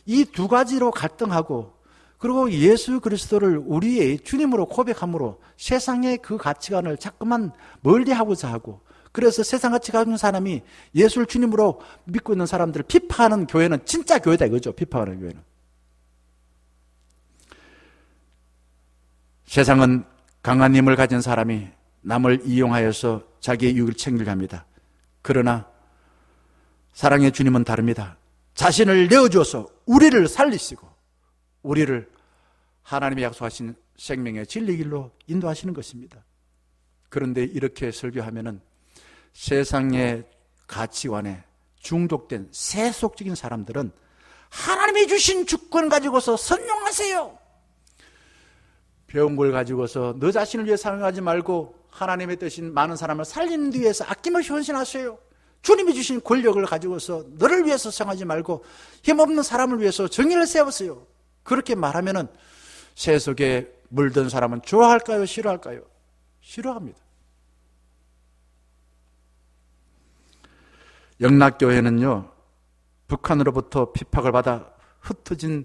이 두 가지로 갈등하고, 그리고 예수 그리스도를 우리의 주님으로 고백함으로 세상의 그 가치관을 자꾸만 멀리하고자 하고, 그래서 세상 가치 가진 사람이 예수를 주님으로 믿고 있는 사람들을 핍박하는 교회는 진짜 교회다 이거죠. 핍박하는 교회는. 세상은 강한 힘을 가진 사람이 남을 이용하여서 자기의 이익을 챙기려 합니다. 그러나 사랑의 주님은 다릅니다. 자신을 내어주어서 우리를 살리시고 우리를 하나님이 약속하신 생명의 진리 길로 인도하시는 것입니다. 그런데 이렇게 설교하면은 세상의 가치관에 중독된 세속적인 사람들은 하나님이 주신 주권 가지고서 선용하세요. 배운 걸 가지고서 너 자신을 위해 사용하지 말고 하나님의 뜻인 많은 사람을 살리는 데 위해서 아낌없이 헌신하세요. 주님이 주신 권력을 가지고서 너를 위해서 사용하지 말고 힘없는 사람을 위해서 정의를 세우세요. 그렇게 말하면은 세속에 물든 사람은 좋아할까요? 싫어할까요? 싫어합니다. 영락교회는요, 북한으로부터 핍박을 받아 흩어진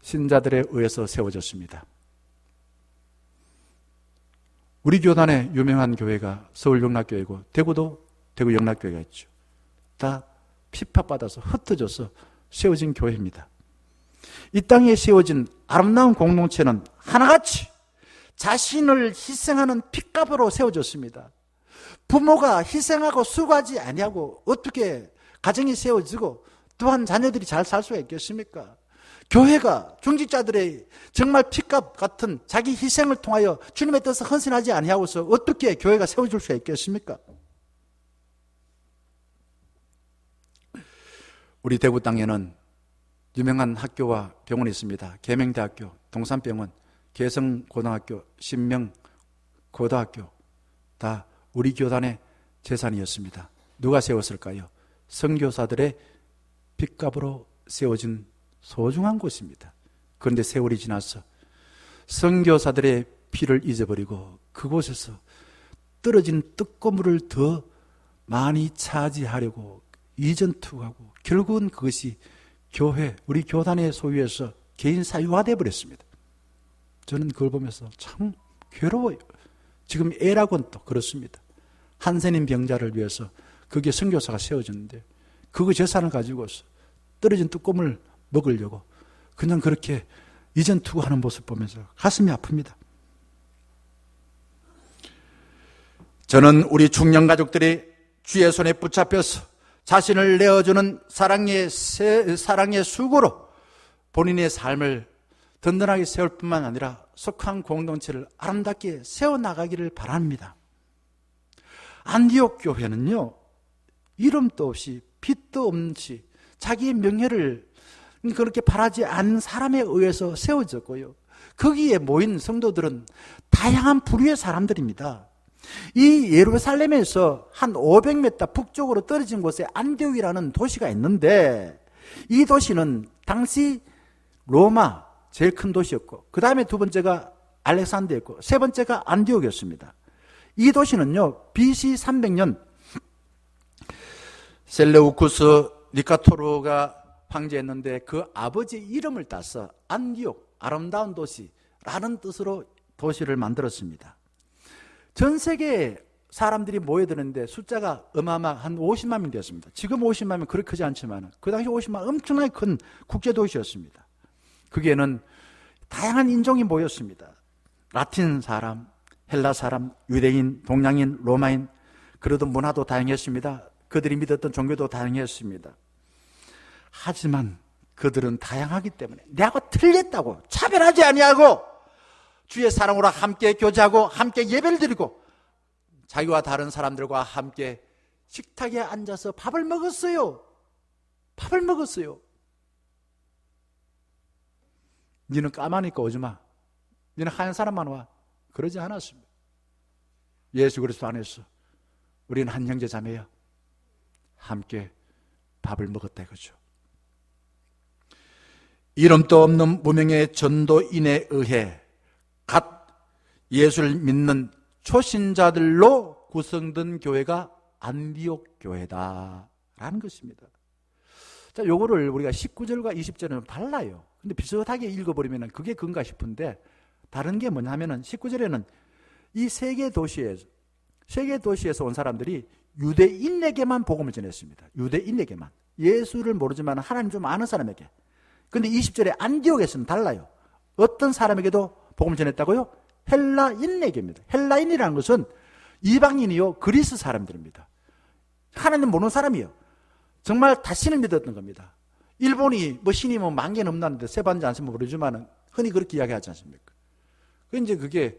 신자들에 의해서 세워졌습니다. 우리 교단의 유명한 교회가 서울 영락교회고 대구도 대구 영락교회가 있죠. 다 핍박받아서 흩어져서 세워진 교회입니다. 이 땅에 세워진 아름다운 공동체는 하나같이 자신을 희생하는 핏값으로 세워졌습니다. 부모가 희생하고 수고하지 아니하고 어떻게 가정이 세워지고 또한 자녀들이 잘 살 수가 있겠습니까? 교회가 중직자들의 정말 핏값 같은 자기 희생을 통하여 주님의 뜻을 헌신하지 아니하고서 어떻게 교회가 세워질 수가 있겠습니까? 우리 대구 땅에는 유명한 학교와 병원이 있습니다. 계명대학교, 동산병원, 개성고등학교, 신명고등학교 다 우리 교단의 재산이었습니다. 누가 세웠을까요? 선교사들의 핏값으로 세워진 소중한 곳입니다. 그런데 세월이 지나서 선교사들의 피를 잊어버리고 그곳에서 떨어진 떡고물을 더 많이 차지하려고 이전투하고 결국은 그것이 교회, 우리 교단의 소유에서 개인 사유화되어 버렸습니다. 저는 그걸 보면서 참 괴로워요. 지금 애락원도 그렇습니다. 한센인 병자를 위해서 그게 선교사가 세워졌는데 그 재산을 가지고서 떨어진 뚜껑을 먹으려고 그냥 그렇게 이전 투구하는 모습 보면서 가슴이 아픕니다. 저는 우리 중년 가족들이 주의 손에 붙잡혀서 자신을 내어주는 사랑의 수고로 본인의 삶을 든든하게 세울 뿐만 아니라 속한 공동체를 아름답게 세워나가기를 바랍니다. 안디옥 교회는요, 이름도 없이 빚도 없이 자기의 명예를 그렇게 바라지 않는 사람에 의해서 세워졌고요. 거기에 모인 성도들은 다양한 부류의 사람들입니다. 이 예루살렘에서 한 500m 북쪽으로 떨어진 곳에 안디옥이라는 도시가 있는데 이 도시는 당시 로마 제일 큰 도시였고 그 다음에 두 번째가 알렉산드였고 세 번째가 안디옥이었습니다. 이 도시는요, BC 300년 셀레우쿠스 니카토르가 황제였는데 그 아버지 이름을 따서 안디옥, 아름다운 도시라는 뜻으로 도시를 만들었습니다. 전 세계에 사람들이 모여드는데 숫자가 어마어마한 한 50만 명 되었습니다. 지금 50만 명 그렇게 크지 않지만 그 당시 50만 엄청나게 큰 국제도시였습니다. 거기에는 다양한 인종이 모였습니다. 라틴 사람, 헬라 사람, 유대인, 동양인, 로마인, 그래도 문화도 다양했습니다. 그들이 믿었던 종교도 다양했습니다. 하지만 그들은 다양하기 때문에 내하고 틀렸다고 차별하지 아니하고 주의 사랑으로 함께 교제하고 함께 예배를 드리고 자기와 다른 사람들과 함께 식탁에 앉아서 밥을 먹었어요. 밥을 먹었어요. 너는 까마니까 오지 마. 너는 하얀 사람만 와. 그러지 않았습니다. 예수 그리스도 안에서 우리는 한 형제 자매야. 함께 밥을 먹었다 이거죠. 이름도 없는 무명의 전도인에 의해 갓 예수를 믿는 초신자들로 구성된 교회가 안디옥 교회다라는 것입니다. 자, 요거를 우리가 19절과 20절은 달라요. 근데 비슷하게 읽어버리면 그게 그건가 싶은데 다른 게 뭐냐면은 19절에는 이 세 개 도시에서 온 사람들이 유대인에게만 복음을 전했습니다. 유대인에게만. 예수를 모르지만 하나님 좀 아는 사람에게. 근데 20절에 안디옥에서는 달라요. 어떤 사람에게도 복음을 전했다고요? 헬라인에게입니다. 헬라인이라는 것은 이방인이요, 그리스 사람들입니다. 하나님 모르는 사람이요. 정말 다신을 믿었던 겁니다. 일본이 뭐 신이 뭐 10,000개 넘나는데 세반지 안 쓰면 모르지만 흔히 그렇게 이야기하지 않습니까? 이제 그게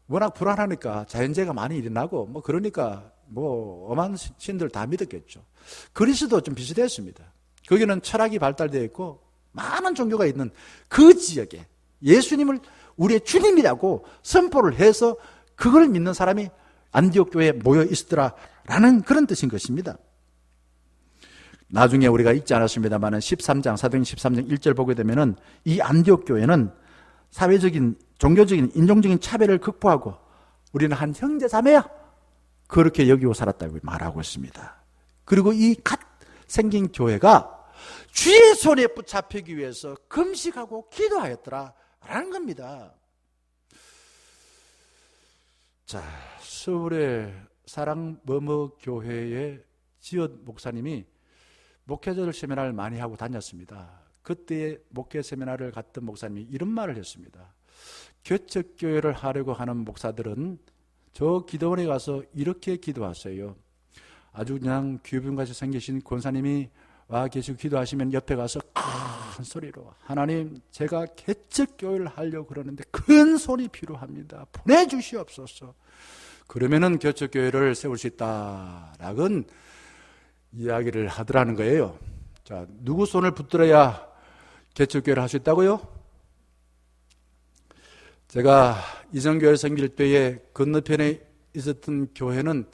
워낙 불안하니까 자연재해가 많이 일어나고 뭐 그러니까 뭐 엄한 신들 다 믿었겠죠. 그리스도 좀 비슷했습니다. 거기는 철학이 발달되어 있고 많은 종교가 있는 그 지역에 예수님을 우리의 주님이라고 선포를 해서 그걸 믿는 사람이 안디옥 교회에 모여 있었더라라는 그런 뜻인 것입니다. 나중에 우리가 읽지 않았습니다만 13장, 사도행 13장 1절 보게 되면은 이 안디옥 교회는 사회적인, 종교적인, 인종적인 차별을 극복하고 우리는 한 형제 자매야. 그렇게 여기고 살았다고 말하고 있습니다. 그리고 이 갓 생긴 교회가 주의 손에 붙잡히기 위해서 금식하고 기도하였더라라는 겁니다. 자, 서울의 사랑 뭐뭐 교회의 지읒 목사님이 목회자들 세미나를 많이 하고 다녔습니다. 그때 목회 세미나를 갔던 목사님이 이런 말을 했습니다. 개척교회를 하려고 하는 목사들은 저 기도원에 가서 이렇게 기도하세요. 아주 그냥 귀분같이 생기신 권사님이 와 계시고 기도하시면 옆에 가서 큰 소리로 하나님 제가 개척교회를 하려고 그러는데 큰 손이 필요합니다. 보내주시옵소서. 그러면은 개척교회를 세울 수 있다라는 이야기를 하더라는 거예요. 자, 누구 손을 붙들어야 개척교회를 할 수 있다고요? 제가 이전교회 생길 때에 건너편에 있었던 교회는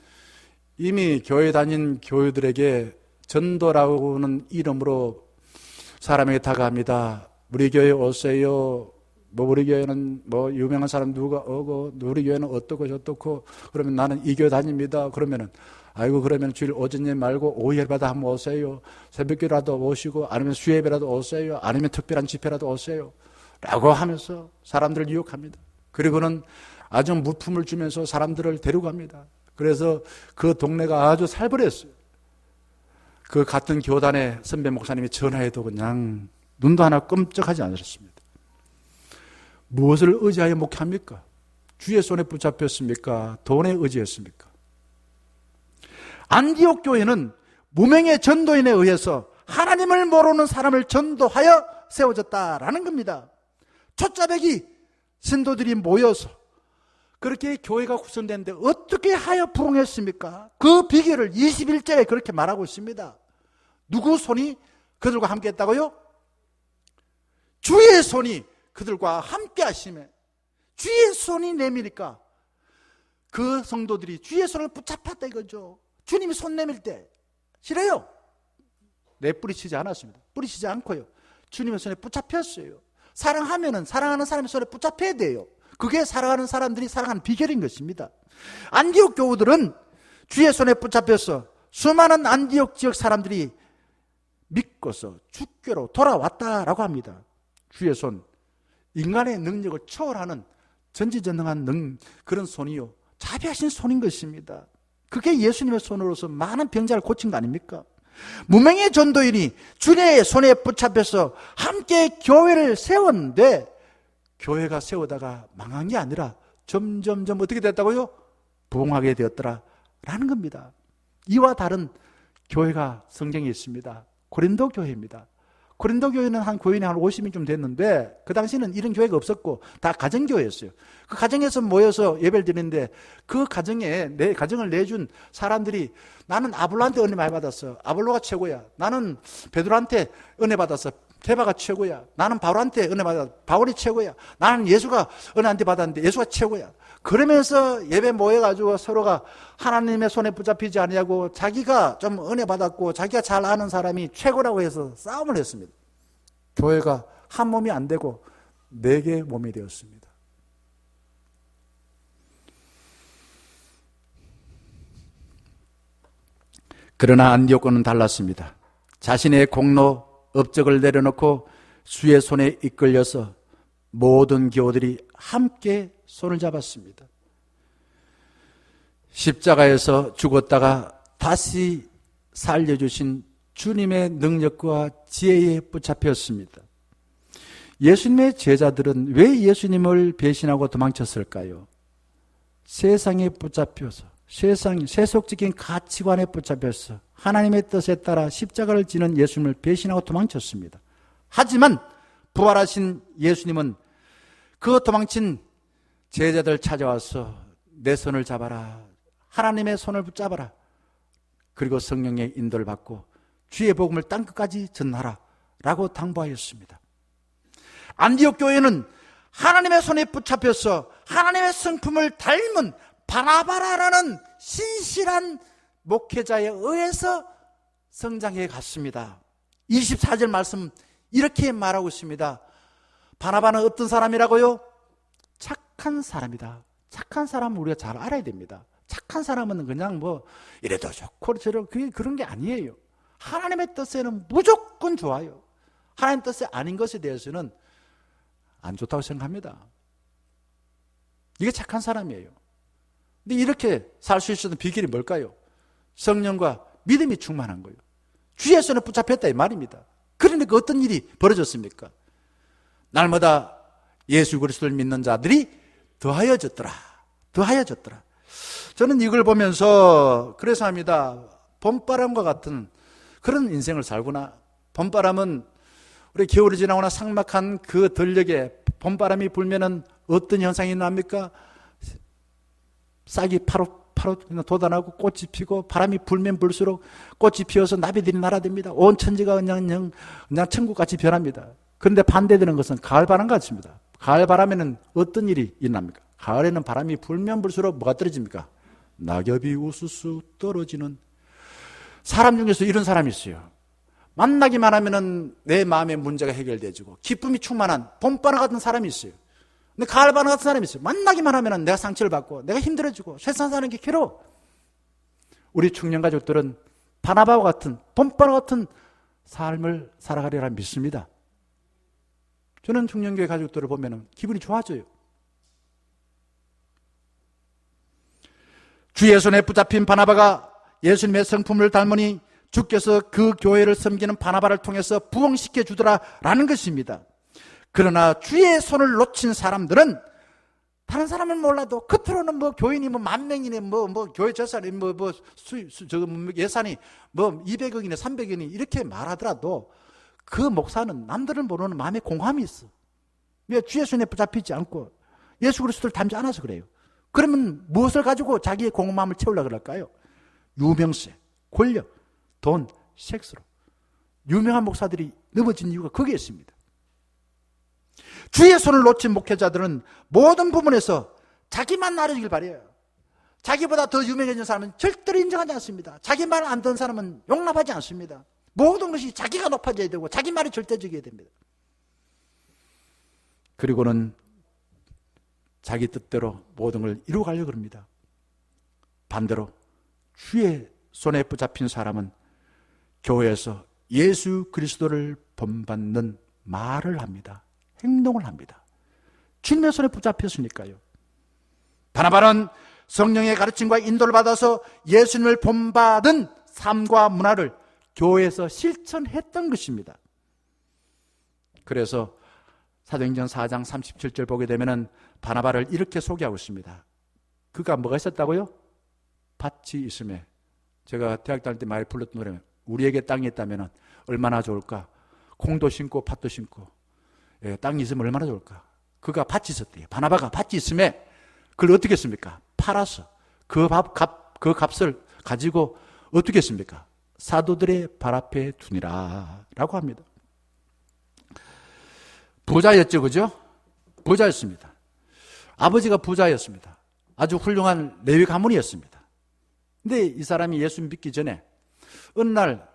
이미 교회 다닌 교회들에게 전도라고는 이름으로 사람에게 다가갑니다. 우리 교회 오세요. 뭐 우리 교회는 뭐 유명한 사람 누가 오고 우리 교회는 어떻고 저떻고 그러면 나는 이 교회 다닙니다. 그러면은 아이고 그러면 주일 오전에 말고 오후에라도 한번 오세요. 새벽기라도 오시고 아니면 수예배라도 오세요. 아니면 특별한 집회라도 오세요. 라고 하면서 사람들을 유혹합니다. 그리고는 아주 물품을 주면서 사람들을 데려갑니다. 그래서 그 동네가 아주 살벌했어요. 그 같은 교단의 선배 목사님이 전화해도 그냥 눈도 하나 끔찍하지 않았습니다. 무엇을 의지하여 목회합니까? 주의 손에 붙잡혔습니까? 돈에 의지했습니까? 안디옥 교회는 무명의 전도인에 의해서 하나님을 모르는 사람을 전도하여 세워졌다라는 겁니다. 초짜배기 신도들이 모여서 그렇게 교회가 구성되는데 어떻게 하여 부흥했습니까? 그 비결을 21절에 그렇게 말하고 있습니다. 누구 손이 그들과 함께 했다고요? 주의 손이 그들과 함께 하시매 주의 손이 내미니까 그 성도들이 주의 손을 붙잡았다 이거죠. 주님이 손 내밀 때 싫어요. 내 뿌리치지 않았습니다. 뿌리치지 않고요. 주님의 손에 붙잡혔어요. 사랑하면은 사랑하는 사람의 손에 붙잡혀야 돼요. 그게 사랑하는 사람들이 사랑하는 비결인 것입니다. 안디옥 교우들은 주의 손에 붙잡혀서 수많은 안디옥 지역 사람들이 믿고서 주교로 돌아왔다라고 합니다. 주의 손, 인간의 능력을 초월하는 전지전능한 그런 손이요, 자비하신 손인 것입니다. 그게 예수님의 손으로서 많은 병자를 고친 거 아닙니까? 무명의 전도인이 주님의 손에 붙잡혀서 함께 교회를 세웠는데 교회가 세우다가 망한 게 아니라 점점점 어떻게 됐다고요? 부흥하게 되었더라 라는 겁니다. 이와 다른 교회가 성경에 있습니다. 고린도 교회입니다. 고린도 교회는 한 교인이 한 50명 됐는데 그 당시에는 이런 교회가 없었고 다 가정교회였어요. 그 가정에서 모여서 예배를 드리는데 그 가정에 내 가정을 내준 사람들이 나는 아볼로한테 은혜 많이 받았어. 아볼로가 최고야. 나는 베드로한테 은혜 받았어. 케바가 최고야. 나는 바울한테 은혜 받았어. 바울이 최고야. 나는 예수가 은혜한테 받았는데 예수가 최고야. 그러면서 예배 모여가지고 서로가 하나님의 손에 붙잡히지 아니하고 자기가 좀 은혜 받았고 자기가 잘 아는 사람이 최고라고 해서 싸움을 했습니다. 교회가 한 몸이 안 되고 4개의 몸이 되었습니다. 그러나 안디옥과는 달랐습니다. 자신의 공로, 업적을 내려놓고 주의 손에 이끌려서 모든 교우들이 함께 손을 잡았습니다. 십자가에서 죽었다가 다시 살려주신 주님의 능력과 지혜에 붙잡혔습니다. 예수님의 제자들은 왜 예수님을 배신하고 도망쳤을까요? 세상에 붙잡혀서, 세속적인 가치관에 붙잡혀서 하나님의 뜻에 따라 십자가를 지는 예수님을 배신하고 도망쳤습니다. 하지만 부활하신 예수님은 그 도망친 제자들 찾아와서 내 손을 잡아라. 하나님의 손을 붙잡아라. 그리고 성령의 인도를 받고 주의 복음을 땅끝까지 전하라 라고 당부하였습니다. 안디옥 교회는 하나님의 손에 붙잡혀서 하나님의 성품을 닮은 바나바라라는 신실한 목회자에 의해서 성장해 갔습니다. 24절 말씀 이렇게 말하고 있습니다. 바나바는 어떤 사람이라고요? 착한 사람이다. 착한 사람은 우리가 잘 알아야 됩니다. 착한 사람은 그냥 뭐 이래도 좋고 저래도 그런 게 아니에요. 하나님의 뜻에는 무조건 좋아요. 하나님 뜻이 아닌 것에 대해서는 안 좋다고 생각합니다. 이게 착한 사람이에요. 근데 이렇게 살 수 있었던 비결이 뭘까요? 성령과 믿음이 충만한 거예요. 주의 손에 붙잡혔다 이 말입니다. 그러니까 어떤 일이 벌어졌습니까? 날마다 예수 그리스도를 믿는 자들이 더하여졌더라. 더하여졌더라. 저는 이걸 보면서 그래서 합니다. 봄바람과 같은 그런 인생을 살구나. 봄바람은 우리 겨울이 지나거나 삭막한 그 들녘에 봄바람이 불면은 어떤 현상이 납니까? 싹이 파릇파릇 돋아나고 꽃이 피고 바람이 불면 불수록 꽃이 피어서 나비들이 날아듭니다. 온 천지가 그냥 천국같이 변합니다. 그런데 반대되는 것은 가을바람 같습니다. 가을바람에는 어떤 일이 일어납니까? 가을에는 바람이 불면 불수록 뭐가 떨어집니까? 낙엽이 우수수 떨어지는. 사람 중에서 이런 사람이 있어요. 만나기만 하면은 내 마음의 문제가 해결되지고 기쁨이 충만한 봄바람 같은 사람이 있어요. 근데 가을바람 같은 사람이 있어요. 만나기만 하면은 내가 상처를 받고 내가 힘들어지고 세상 사는 게 괴로워. 우리 청년 가족들은 바나바와 같은 봄바람 같은 삶을 살아가리라 믿습니다. 저는 청년교회 가족들을 보면은 기분이 좋아져요. 주의 손에 붙잡힌 바나바가 예수님의 성품을 닮으니 주께서 그 교회를 섬기는 바나바를 통해서 부흥시켜 주더라라는 것입니다. 그러나 주의 손을 놓친 사람들은 다른 사람은 몰라도 겉으로는 뭐 교인이 뭐 10,000명이네 뭐 교회 재산이 예산이 뭐 200억이네 300억이네 이렇게 말하더라도 그 목사는 남들을 모르는 마음에 공함이 있어. 왜? 주의 손에 붙잡히지 않고 예수 그리스도를 닮지 않아서 그래요. 그러면 무엇을 가지고 자기의 공허함을 채우려고 그럴까요? 유명세, 권력, 돈, 섹스로. 유명한 목사들이 넘어진 이유가 거기에 있습니다. 주의 손을 놓친 목회자들은 모든 부분에서 자기만 나아지길 바라요. 자기보다 더 유명해진 사람은 절대로 인정하지 않습니다. 자기 말 안 듣는 사람은 용납하지 않습니다. 모든 것이 자기가 높아져야 되고 자기 말이 절대적이어야 됩니다. 그리고는 자기 뜻대로 모든 걸 이루어가려고 합니다. 반대로 주의 손에 붙잡힌 사람은 교회에서 예수 그리스도를 본받는 말을 합니다. 행동을 합니다. 주님의 손에 붙잡혔으니까요. 바나바는 성령의 가르침과 인도를 받아서 예수님을 본받은 삶과 문화를 교회에서 실천했던 것입니다. 그래서 사도행전 4장 37절 보게 되면은 바나바를 이렇게 소개하고 있습니다. 그가 뭐가 있었다고요? 밭이 있음에. 제가 대학 다닐 때 많이 불렀던 노래, 우리에게 땅이 있다면 얼마나 좋을까? 콩도 심고 팥도 심고, 예, 땅이 있으면 얼마나 좋을까? 그가 밭이 있었대요. 바나바가 밭이 있음에 그걸 어떻게 했습니까? 팔아서 그 값을 가지고 어떻게 했습니까? 사도들의 발 앞에 두니라 라고 합니다. 부자였죠, 그죠? 부자였습니다. 아버지가 부자였습니다. 아주 훌륭한 레위 가문이었습니다. 근데 이 사람이 예수 믿기 전에 어느 날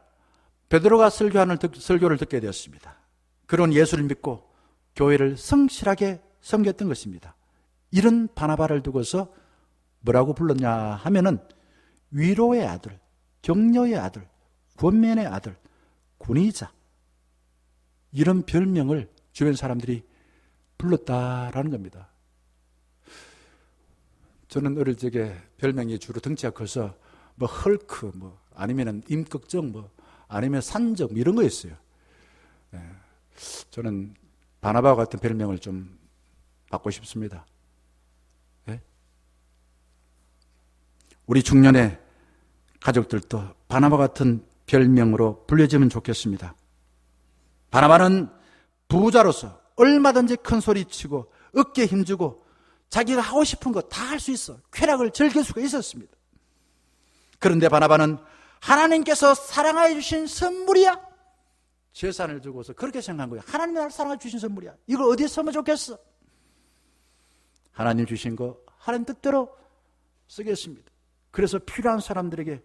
베드로가 설교를 듣게 되었습니다. 그런 예수를 믿고 교회를 성실하게 섬겼던 것입니다. 이런 바나바를 두고서 뭐라고 불렀냐 하면은 위로의 아들, 격려의 아들, 권면의 아들, 군의자, 이런 별명을 주변 사람들이 불렀다라는 겁니다. 저는 어릴 적에 별명이 주로 덩치가 커서 뭐 헐크, 뭐 아니면은 임꺽정, 뭐 아니면 산적 이런 거였어요. 예. 저는 바나바 같은 별명을 좀 받고 싶습니다. 예? 우리 중년의 가족들도 바나바 같은 별명으로 불려지면 좋겠습니다. 바나바는 부자로서 얼마든지 큰 소리 치고 어깨에 힘주고 자기가 하고 싶은 거 다 할 수 있어. 쾌락을 즐길 수가 있었습니다. 그런데 바나바는 하나님께서 사랑해 주신 선물이야. 재산을 주고서 그렇게 생각한 거예요. 하나님이 나를 사랑해 주신 선물이야. 이걸 어디에 쓰면 좋겠어? 하나님 주신 거 하나님 뜻대로 쓰겠습니다. 그래서 필요한 사람들에게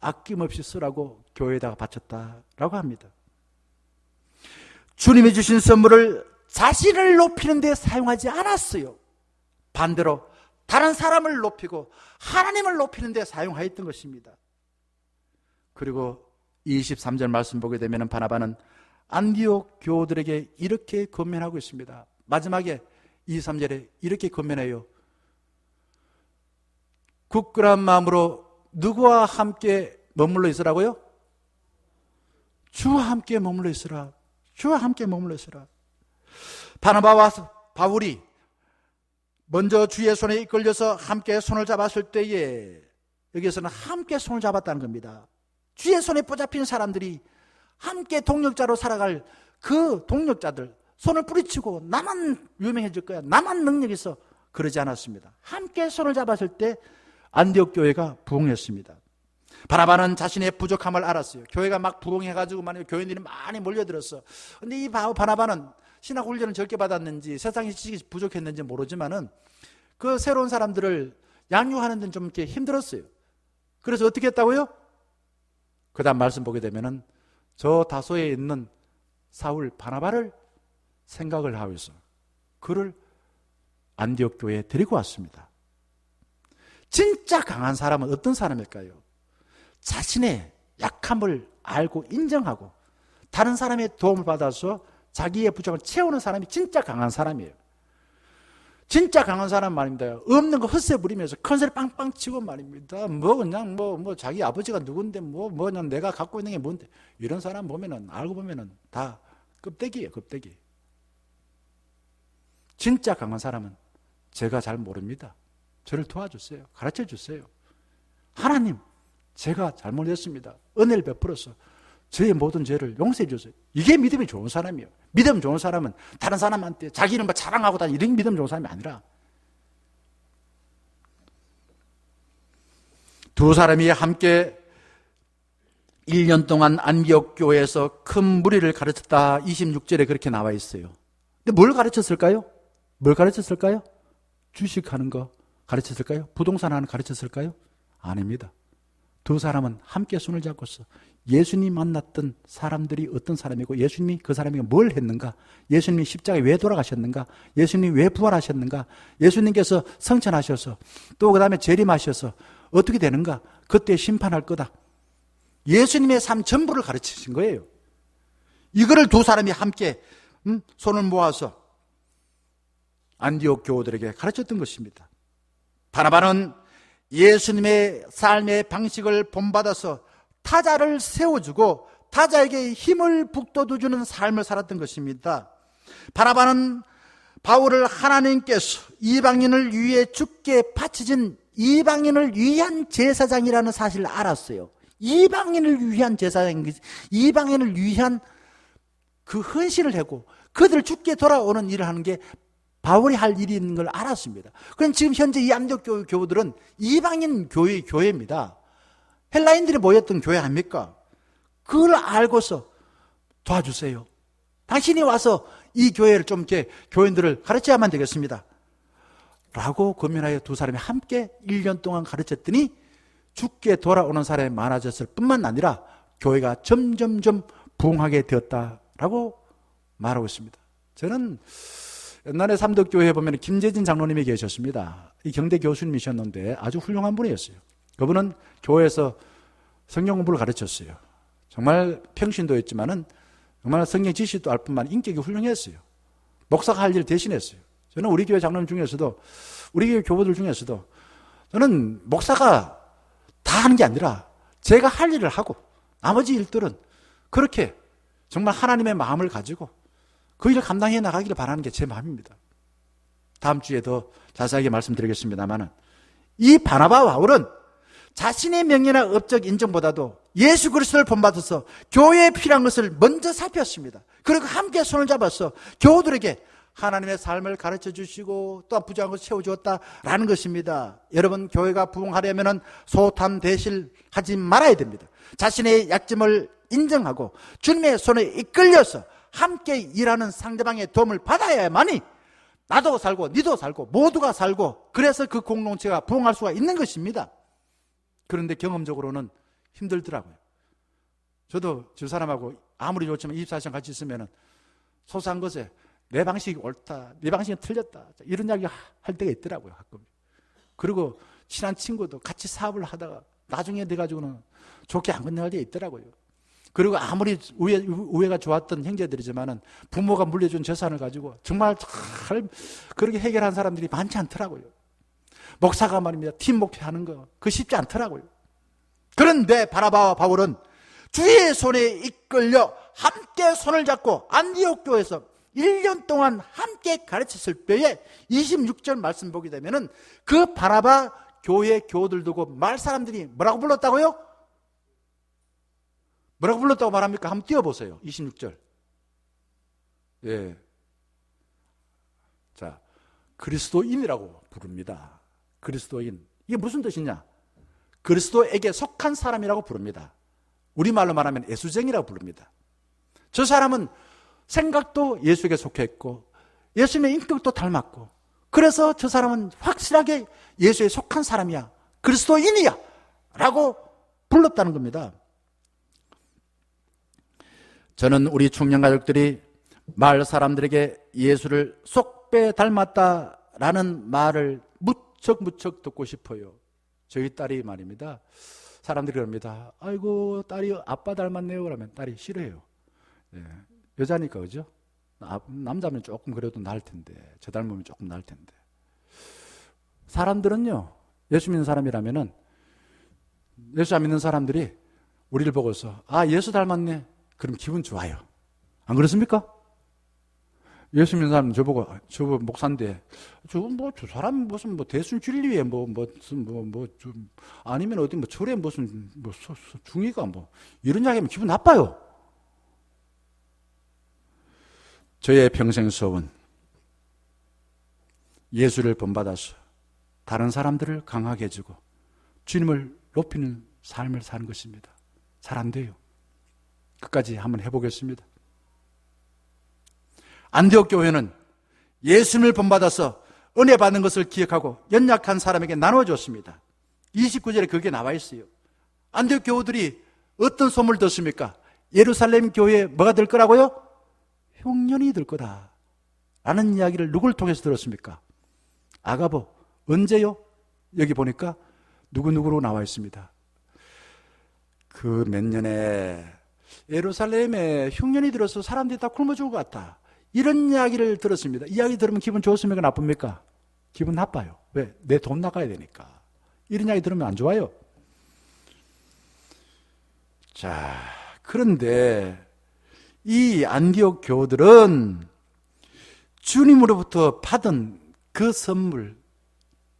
아낌없이 쓰라고 교회에다가 바쳤다라고 합니다. 주님이 주신 선물을 자신을 높이는 데 사용하지 않았어요. 반대로 다른 사람을 높이고 하나님을 높이는 데 사용하였던 것입니다. 그리고 23절 말씀 보게 되면 바나바는 안디옥 교우들에게 이렇게 권면하고 있습니다. 마지막에 23절에 이렇게 권면해요. 굳건한 마음으로 누구와 함께 머물러 있으라고요? 주와 함께 머물러 있으라. 주와 함께 머물러 있으라. 바나바와 바울이 먼저 주의 손에 이끌려서 함께 손을 잡았을 때에 여기에서는 함께 손을 잡았다는 겁니다. 주의 손에 붙잡힌 사람들이 함께 동력자로 살아갈 그 동력자들 손을 뿌리치고 나만 유명해질 거야, 나만 능력 있어, 그러지 않았습니다. 함께 손을 잡았을 때 안디옥 교회가 부흥했습니다. 바나바는 자신의 부족함을 알았어요. 교회가 막 부흥해가지고 교인들이 많이 몰려들었어. 근데 이 바나바는 신학 훈련을 적게 받았는지 세상의 지식이 부족했는지 모르지만은 그 새로운 사람들을 양육하는 데는 좀 이렇게 힘들었어요. 그래서 어떻게 했다고요? 그 다음 말씀 보게 되면은 저 다소에 있는 사울 바나바를 생각을 하면서 그를 안디옥 교회에 데리고 왔습니다. 진짜 강한 사람은 어떤 사람일까요? 자신의 약함을 알고 인정하고 다른 사람의 도움을 받아서 자기의 부족을 채우는 사람이 진짜 강한 사람이에요. 진짜 강한 사람 말입니다. 없는 거 헛새 부리면서 큰 소리 빵빵 치고 말입니다. 뭐 그냥 뭐 자기 아버지가 누군데 뭐 그냥 내가 갖고 있는 게 뭔데. 이런 사람 보면은 알고 보면은 다 껍데기예요, 껍데기. 진짜 강한 사람은 제가 잘 모릅니다. 저를 도와주세요. 가르쳐 주세요. 하나님, 제가 잘못했습니다. 은혜를 베풀어서 저의 모든 죄를 용서해 주세요. 이게 믿음이 좋은 사람이에요. 믿음 좋은 사람은 다른 사람한테 자기는 뭐 자랑하고 다니는 이런 믿음 좋은 사람이 아니라, 두 사람이 함께 1년 동안 안디옥 교회에서 큰 무리를 가르쳤다. 26절에 그렇게 나와 있어요. 근데 뭘 가르쳤을까요? 뭘 가르쳤을까요? 주식하는 거 가르쳤을까요? 부동산 하는 거 가르쳤을까요? 아닙니다. 두 사람은 함께 손을 잡고서 예수님이 만났던 사람들이 어떤 사람이고, 예수님이 그 사람에게 뭘 했는가, 예수님이 십자가에 왜 돌아가셨는가, 예수님이 왜 부활하셨는가, 예수님께서 성천하셔서 또 그 다음에 재림하셔서 어떻게 되는가, 그때 심판할 거다. 예수님의 삶 전부를 가르치신 거예요. 이거를 두 사람이 함께 손을 모아서 안디옥 교우들에게 가르쳤던 것입니다. 바나바는 예수님의 삶의 방식을 본받아서 타자를 세워주고 타자에게 힘을 북돋워주는 삶을 살았던 것입니다. 바나바는 바울을 하나님께서 이방인을 위해 죽게 바치신 이방인을 위한 제사장이라는 사실을 알았어요. 이방인을 위한 제사장, 이방인을 위한 그 헌신을 하고 그들을 죽게 돌아오는 일을 하는 게 바울이 할 일이 있는 걸 알았습니다. 그럼 지금 현재 이 안디옥 교우들은 이방인 교회입니다. 헬라인들이 모였던 교회 아닙니까? 그걸 알고서 도와주세요. 당신이 와서 이 교회를 좀 이렇게 교인들을 가르쳐야만 되겠습니다. 라고 고민하여 두 사람이 함께 1년 동안 가르쳤더니 죽게 돌아오는 사람이 많아졌을 뿐만 아니라 교회가 점점점 부흥하게 되었다라고 말하고 있습니다. 저는 옛날에 삼덕교회에 보면 김재진 장로님이 계셨습니다. 이 경대 교수님이셨는데 아주 훌륭한 분이었어요. 그분은 교회에서 성경 공부를 가르쳤어요. 정말 평신도였지만은 정말 성경 지식도 알 뿐만 인격이 훌륭했어요. 목사가 할 일을 대신했어요. 저는 우리 교회 장로님 중에서도, 우리 교회 교우들 중에서도 저는 목사가 다 하는 게 아니라 제가 할 일을 하고 나머지 일들은 그렇게 정말 하나님의 마음을 가지고 그 일을 감당해 나가기를 바라는 게 제 마음입니다. 다음 주에 더 자세하게 말씀드리겠습니다만, 이 바나바와 바울은 자신의 명예나 업적 인정보다도 예수 그리스도를 본받아서 교회에 필요한 것을 먼저 살폈습니다. 그리고 함께 손을 잡아서 교우들에게 하나님의 삶을 가르쳐 주시고 또한 부정한 것을 채워주었다라는 것입니다. 여러분, 교회가 부흥하려면 소탐 대실하지 말아야 됩니다. 자신의 약점을 인정하고 주님의 손에 이끌려서 함께 일하는 상대방의 도움을 받아야만이 나도 살고 니도 살고 모두가 살고, 그래서 그 공동체가 부흥할 수가 있는 것입니다. 그런데 경험적으로는 힘들더라고요. 저도 집사람하고 아무리 좋지만 24시간 같이 있으면 소소한 것에 내 방식이 옳다, 내 방식이 틀렸다, 이런 이야기 할 때가 있더라고요, 가끔. 그리고 친한 친구도 같이 사업을 하다가 나중에 돼가지고는 좋게 안 끝날 때 있더라고요. 그리고 아무리 우애가 좋았던 형제들이지만은 부모가 물려준 재산을 가지고 정말 잘 그렇게 해결한 사람들이 많지 않더라고요. 목사가 말입니다, 팀 목회하는 거 그거 쉽지 않더라고요. 그런데 바나바와 바울은 주의 손에 이끌려 함께 손을 잡고 안디옥 교회에서 1년 동안 함께 가르쳤을 때에 26절 말씀 보게 되면은 그 바나바 교회 교우들 두고 말 사람들이 뭐라고 불렀다고요? 뭐라고 불렀다고 말합니까? 한번 띄워보세요. 26절. 예. 자, 그리스도인이라고 부릅니다. 그리스도인. 이게 무슨 뜻이냐? 그리스도에게 속한 사람이라고 부릅니다. 우리말로 말하면 예수쟁이라고 부릅니다. 저 사람은 생각도 예수에게 속했고 예수님의 인격도 닮았고, 그래서 저 사람은 확실하게 예수에 속한 사람이야, 그리스도인이야 라고 불렀다는 겁니다. 저는 우리 청년가족들이 마을 사람들에게 예수를 속배 닮았다라는 말을 무척 듣고 싶어요. 저희 딸이 말입니다. 사람들이 그럽니다. 아이고, 딸이 아빠 닮았네요. 그러면 딸이 싫어해요. 예, 여자니까, 그죠? 남자면 조금 그래도 나을 텐데, 저 닮으면 조금 나을 텐데. 사람들은요, 예수 믿는 사람이라면은, 예수 안 믿는 사람들이 우리를 보고서, 아, 예수 닮았네. 그럼 기분 좋아요. 안 그렇습니까? 예수 믿는 사람 저보고, 저 목사인데, 저 사람 무슨 대순 진리에 아니면 어디 절에 무슨 중의가 이런 이야기 하면 기분 나빠요. 저의 평생 수업은 예수를 본받아서 다른 사람들을 강하게 해주고 주님을 높이는 삶을 사는 것입니다. 잘 안 돼요. 끝까지 한번 해보겠습니다. 안디옥 교회는 예수님을 본받아서 은혜 받는 것을 기억하고 연약한 사람에게 나눠줬습니다. 29절에 그게 나와 있어요. 안디옥 교우들이 어떤 소문을 듣습니까? 예루살렘 교회에 뭐가 될 거라고요? 흉년이 될 거다 라는 이야기를 누굴 통해서 들었습니까? 아가보. 언제요? 여기 보니까 누구누구로 나와 있습니다. 그 몇 년에 예루살렘에 흉년이 들어서 사람들이 다 굶어 죽을 것 같다, 이런 이야기를 들었습니다. 이야기 들으면 기분 좋습니까? 나쁩니까? 기분 나빠요. 왜? 내 돈 나가야 되니까. 이런 이야기 들으면 안 좋아요. 자, 그런데 이 안디옥 교우들은 주님으로부터 받은 그 선물,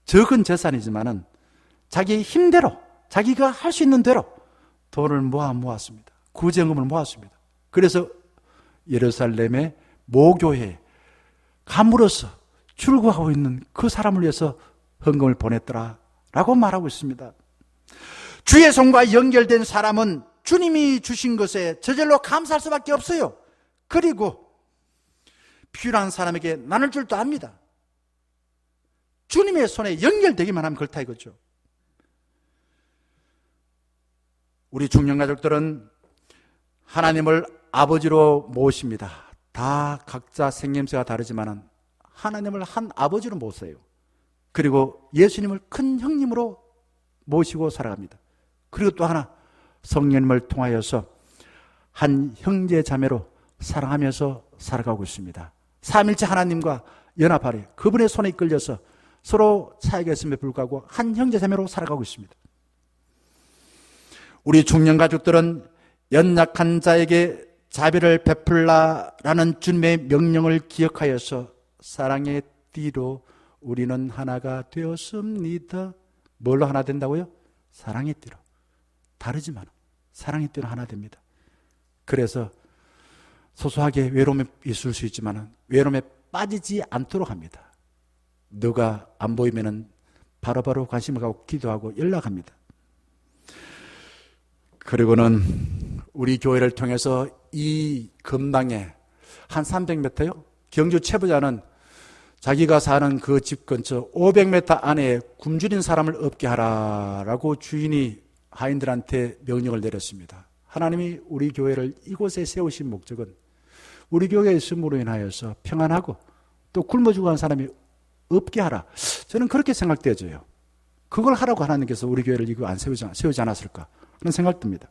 적은 재산이지만은 자기 힘대로, 자기가 할 수 있는 대로 돈을 모았습니다. 구제금을 모았습니다. 그래서 예루살렘의 모교회에 감으로써 출구하고 있는 그 사람을 위해서 헌금을 보냈더라라고 말하고 있습니다. 주의 손과 연결된 사람은 주님이 주신 것에 저절로 감사할 수밖에 없어요. 그리고 필요한 사람에게 나눌 줄도 압니다. 주님의 손에 연결되기만 하면 그렇다 이거죠. 우리 중년가족들은 하나님을 아버지로 모십니다. 다 각자 생김새가 다르지만 하나님을 한 아버지로 모세요. 그리고 예수님을 큰 형님으로 모시고 살아갑니다. 그리고 또 하나, 성령님을 통하여서 한 형제 자매로 사랑하면서 살아가고 있습니다. 삼일째 하나님과 연합하려 그분의 손에 이끌려서 서로 차이가 있음에 불구하고 한 형제 자매로 살아가고 있습니다. 우리 중년 가족들은 연약한 자에게 자비를 베풀라라는 주님의 명령을 기억하여서 사랑의 띠로 우리는 하나가 되었습니다. 뭘로 하나 된다고요? 사랑의 띠로. 다르지만 사랑의 띠로 하나 됩니다. 그래서 소소하게 외로움에 있을 수 있지만 외로움에 빠지지 않도록 합니다. 너가 안 보이면 바로바로 관심을 갖고 기도하고 연락합니다. 그리고는 우리 교회를 통해서 이 근방에 한 300m요? 경주 최부자는 자기가 사는 그 집 근처 500m 안에 굶주린 사람을 없게 하라라고 주인이 하인들한테 명령을 내렸습니다. 하나님이 우리 교회를 이곳에 세우신 목적은 우리 교회에 있음으로 인하여서 평안하고 또 굶어 죽어가는 사람이 없게 하라. 저는 그렇게 생각되어져요. 그걸 하라고 하나님께서 우리 교회를 이거 안 세우지 않았을까 그런 생각 듭니다.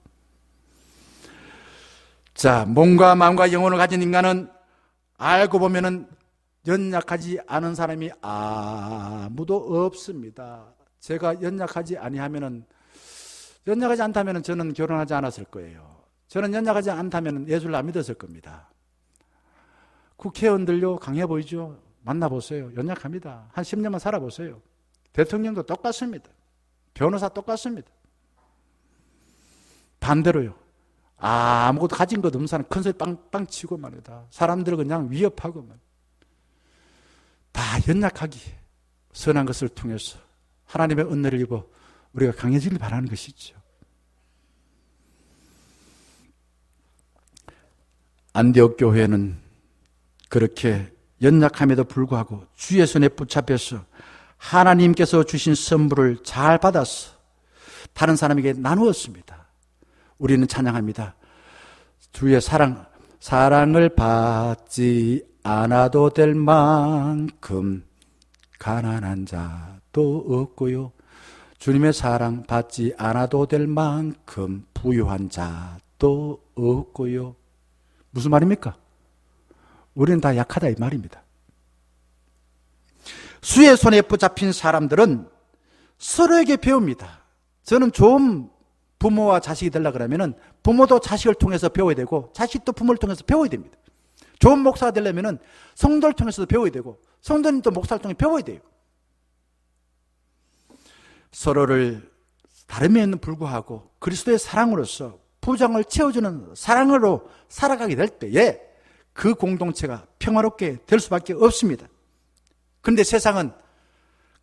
자, 몸과 마음과 영혼을 가진 인간은 알고 보면은 연약하지 않은 사람이 아무도 없습니다. 제가 연약하지 않다면은 저는 결혼하지 않았을 거예요. 저는 연약하지 않다면 예수를 안 믿었을 겁니다. 국회의원들요, 강해 보이죠? 만나보세요. 연약합니다. 한 10년만 살아보세요. 대통령도 똑같습니다. 변호사 똑같습니다. 반대로요, 아무것도 가진 것 없는 사람 큰 소리 빵빵 치고 말이다. 사람들을 그냥 위협하고 말이다. 다 연약하기, 선한 것을 통해서 하나님의 은혜를 입어 우리가 강해지길 바라는 것이죠. 안디옥 교회는 그렇게 연약함에도 불구하고 주의 손에 붙잡혀서 하나님께서 주신 선물을 잘 받아서 다른 사람에게 나누었습니다. 우리는 찬양합니다. 주의 사랑을 받지 않아도 될 만큼 가난한 자도 없고요. 주님의 사랑 받지 않아도 될 만큼 부유한 자도 없고요. 무슨 말입니까? 우리는 다 약하다 이 말입니다. 수의 손에 붙잡힌 사람들은 서로에게 배웁니다. 저는 좋은 부모와 자식이 되려고 그러면은 부모도 자식을 통해서 배워야 되고 자식도 부모를 통해서 배워야 됩니다. 좋은 목사가 되려면은 성도를 통해서도 배워야 되고 성도님도 목사를 통해 배워야 돼요. 서로를 다름에는 불구하고 그리스도의 사랑으로서 부정을 채워주는 사랑으로 살아가게 될 때에 그 공동체가 평화롭게 될 수밖에 없습니다. 그런데 세상은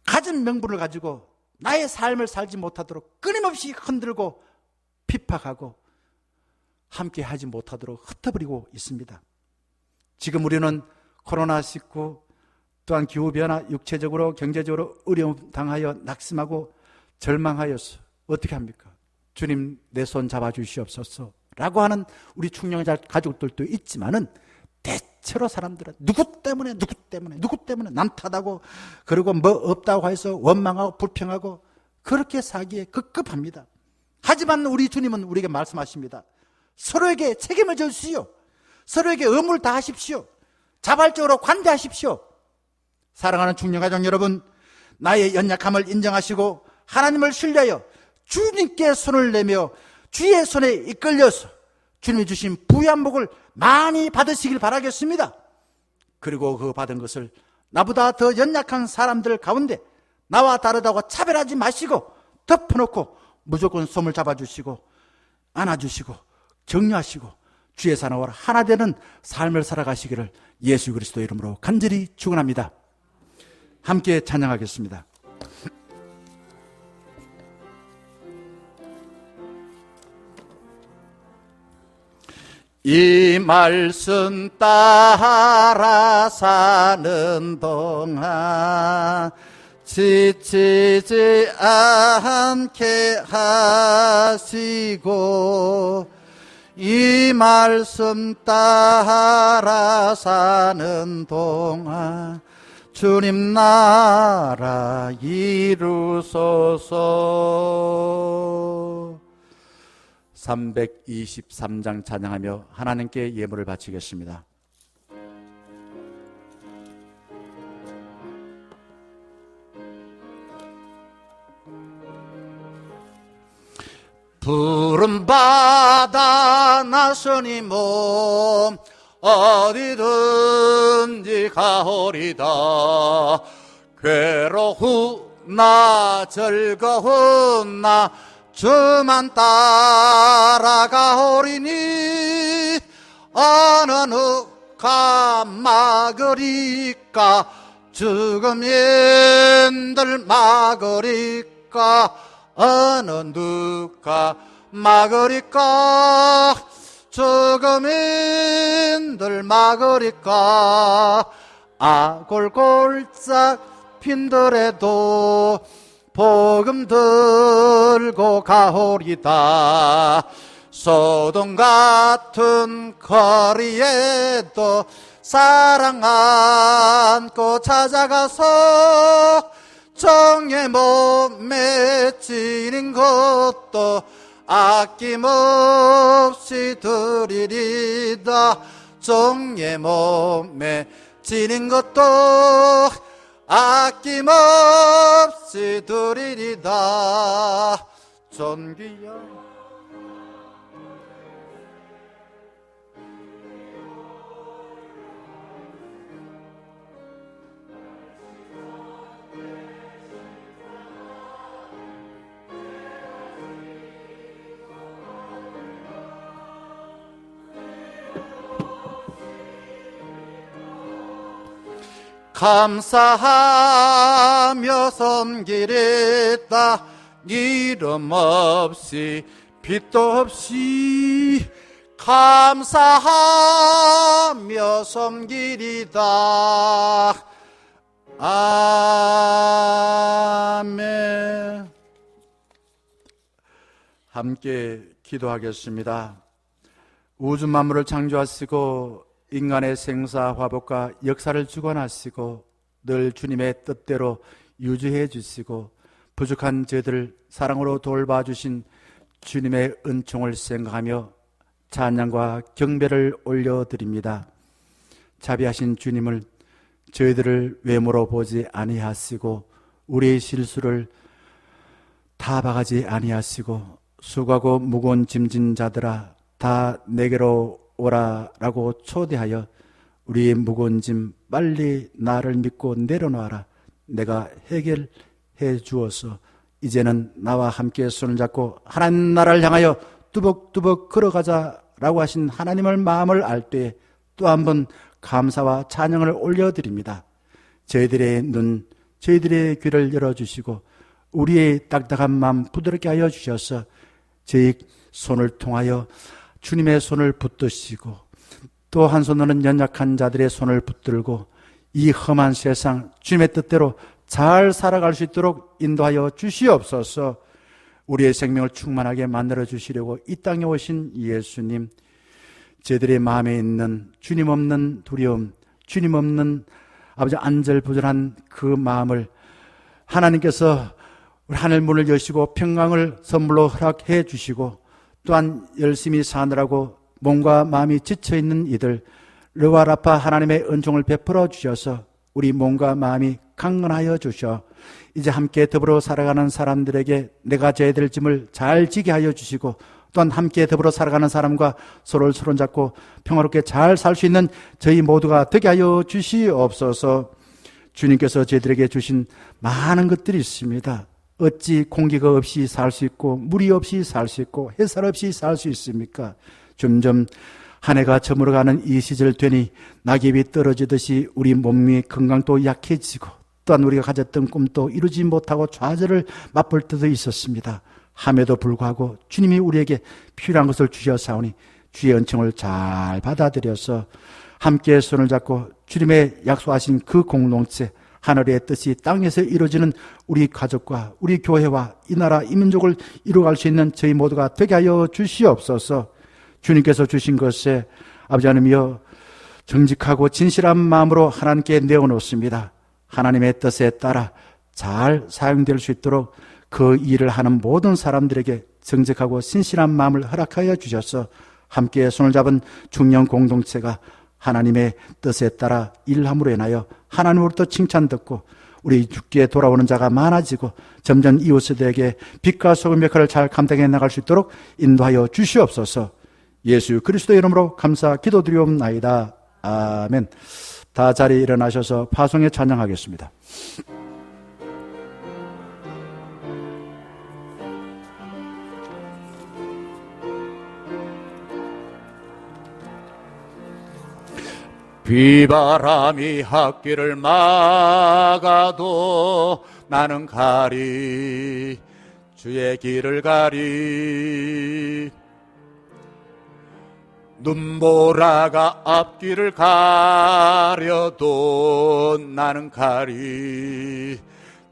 가진 명분을 가지고 나의 삶을 살지 못하도록 끊임없이 흔들고 핍박하고 함께 하지 못하도록 흩어버리고 있습니다. 지금 우리는 코로나19 또한 기후변화, 육체적으로 경제적으로 어려움 당하여 낙심하고 절망하여서 어떻게 합니까? 주님 내 손 잡아주시옵소서 라고 하는 우리 충령자 가족들도 있지만은 대체로 사람들은 누구 때문에 남 탓하고 그리고 뭐 없다고 해서 원망하고 불평하고 그렇게 사기에 급급합니다. 하지만 우리 주님은 우리에게 말씀하십니다. 서로에게 책임을 져주시오. 서로에게 의무를 다하십시오. 자발적으로 관대하십시오. 사랑하는 충령가족 여러분, 나의 연약함을 인정하시고 하나님을 신뢰하여 주님께 손을 내며 주의 손에 이끌려서 주님이 주신 부유한 복을 많이 받으시길 바라겠습니다. 그리고 그 받은 것을 나보다 더 연약한 사람들 가운데 나와 다르다고 차별하지 마시고 덮어놓고 무조건 손을 잡아주시고 안아주시고 격려하시고 주의 사나와 하나 되는 삶을 살아가시기를 예수 그리스도 이름으로 간절히 축원합니다. 함께 찬양하겠습니다. 이 말씀 따라 사는 동안 지치지 않게 하시고 이 말씀 따라 사는 동안 주님 나라 이루소서. 323장 찬양하며 하나님께 예물을 바치겠습니다. 푸른 바다 나서니 몸 어디든지 가오리다. 괴로우나 즐거우나 주만 따라가오리니 어느 누가 막으리까 죽음인들 막으리까 어느 누가 막으리까 죽음인들 막으리까 아골골짝 핀들에도 복음 들고 가오리다. 소돔 같은 거리에도 사랑 안고 찾아가서 정의 몸에 지닌 것도 아낌없이 드리리다. 정의 몸에 지닌 것도 아낌없이 드리리다. 존귀여 감사하며 섬기리다. 이름 없이 빛도 없이 감사하며 섬기리다. 아멘. 함께 기도하겠습니다. 우주 만물을 창조하시고 인간의 생사 화복과 역사를 주관하시고 늘 주님의 뜻대로 유지해 주시고 부족한 저희들을 사랑으로 돌봐주신 주님의 은총을 생각하며 찬양과 경배를 올려드립니다. 자비하신 주님을 저희들을 외모로 보지 아니하시고 우리의 실수를 다 박하지 아니하시고 수고하고 무거운 짐진 자들아 다 내게로 오라라고 초대하여 우리의 무거운 짐 빨리 나를 믿고 내려놓아라. 내가 해결해 주어서 이제는 나와 함께 손을 잡고 하나님 나라를 향하여 뚜벅뚜벅 걸어가자라고 하신 하나님의 마음을 알 때에 또 한 번 감사와 찬양을 올려드립니다. 저희들의 눈, 저희들의 귀를 열어주시고 우리의 딱딱한 마음 부드럽게 하여 주셔서 저희 손을 통하여 주님의 손을 붙드시고 또 한 손으로는 연약한 자들의 손을 붙들고 이 험한 세상 주님의 뜻대로 잘 살아갈 수 있도록 인도하여 주시옵소서. 우리의 생명을 충만하게 만들어 주시려고 이 땅에 오신 예수님, 저희들의 마음에 있는 주님 없는 두려움, 주님 없는 아버지 안절부절한 그 마음을 하나님께서 하늘 문을 여시고 평강을 선물로 허락해 주시고 또한 열심히 사느라고 몸과 마음이 지쳐있는 이들 르와라파 하나님의 은총을 베풀어 주셔서 우리 몸과 마음이 강건하여 주셔 이제 함께 더불어 살아가는 사람들에게 내가 져야 될 짐을 잘 지게 하여 주시고 또한 함께 더불어 살아가는 사람과 서로를 손잡고 평화롭게 잘 살 수 있는 저희 모두가 되게 하여 주시옵소서. 주님께서 저희들에게 주신 많은 것들이 있습니다. 어찌 공기가 없이 살 수 있고 물이 없이 살 수 있고 햇살 없이 살 수 있습니까? 점점 한 해가 저물어가는 이 시절 되니 낙엽이 떨어지듯이 우리 몸의 건강도 약해지고 또한 우리가 가졌던 꿈도 이루지 못하고 좌절을 맛볼 때도 있었습니다. 함에도 불구하고 주님이 우리에게 필요한 것을 주셨사오니 주의 은총을 잘 받아들여서 함께 손을 잡고 주님의 약속하신 그 공동체 하늘의 뜻이 땅에서 이루어지는 우리 가족과 우리 교회와 이 나라 이 민족을 이루어갈 수 있는 저희 모두가 되게 하여 주시옵소서. 주님께서 주신 것에 아버지 하나님이여 정직하고 진실한 마음으로 하나님께 내어놓습니다. 하나님의 뜻에 따라 잘 사용될 수 있도록 그 일을 하는 모든 사람들에게 정직하고 신실한 마음을 허락하여 주셔서 함께 손을 잡은 중년 공동체가 하나님의 뜻에 따라 일함으로 인하여 하나님으로부터 칭찬 듣고 우리 주께 돌아오는 자가 많아지고 점점 이웃들에게 빛과 소금의 역할을 잘 감당해 나갈 수 있도록 인도하여 주시옵소서. 예수 그리스도의 이름으로 감사 기도드리옵나이다. 아멘. 다 자리에 일어나셔서 파송에 찬양하겠습니다. 비바람이 학길을 막아도 나는 가리 주의 길을 가리 눈보라가 앞길을 가려도 나는 가리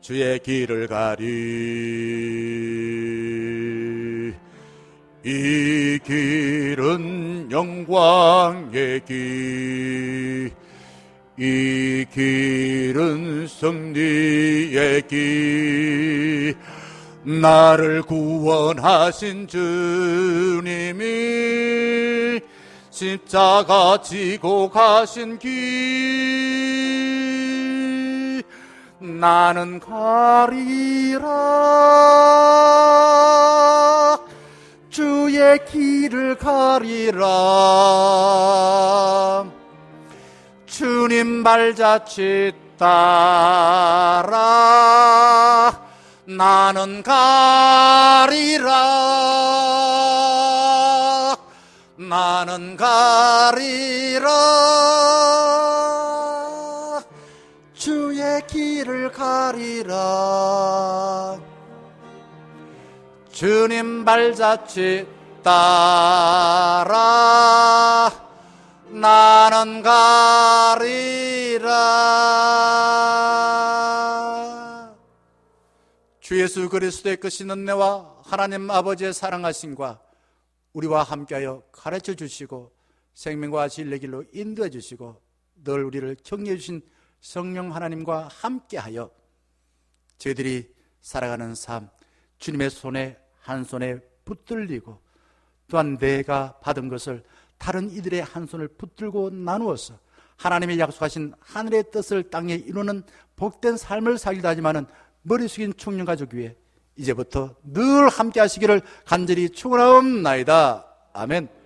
주의 길을 가리 이 길은 영광의 길, 이 길은 승리의 길, 나를 구원하신 주님이 십자가 지고 가신 길, 나는 가리라 주의 길을 가리라 주님 발자취 따라 나는 가리라 나는 가리라 주의 길을 가리라 주님 발자취 따라 나는 가리라. 주 예수 그리스도의 크신 은혜와 하나님 아버지의 사랑하심과 우리와 함께하여 가르쳐 주시고 생명과 진리의 길로 인도해 주시고 늘 우리를 격려해 주신 성령 하나님과 함께하여 저희들이 살아가는 삶 주님의 손에 한 손에 붙들리고 또한 내가 받은 것을 다른 이들의 한 손을 붙들고 나누어서 하나님이 약속하신 하늘의 뜻을 땅에 이루는 복된 삶을 살기도 하지만은 머리 숙인 청년 가족 위에 이제부터 늘 함께 하시기를 간절히 축원하옵나이다. 아멘.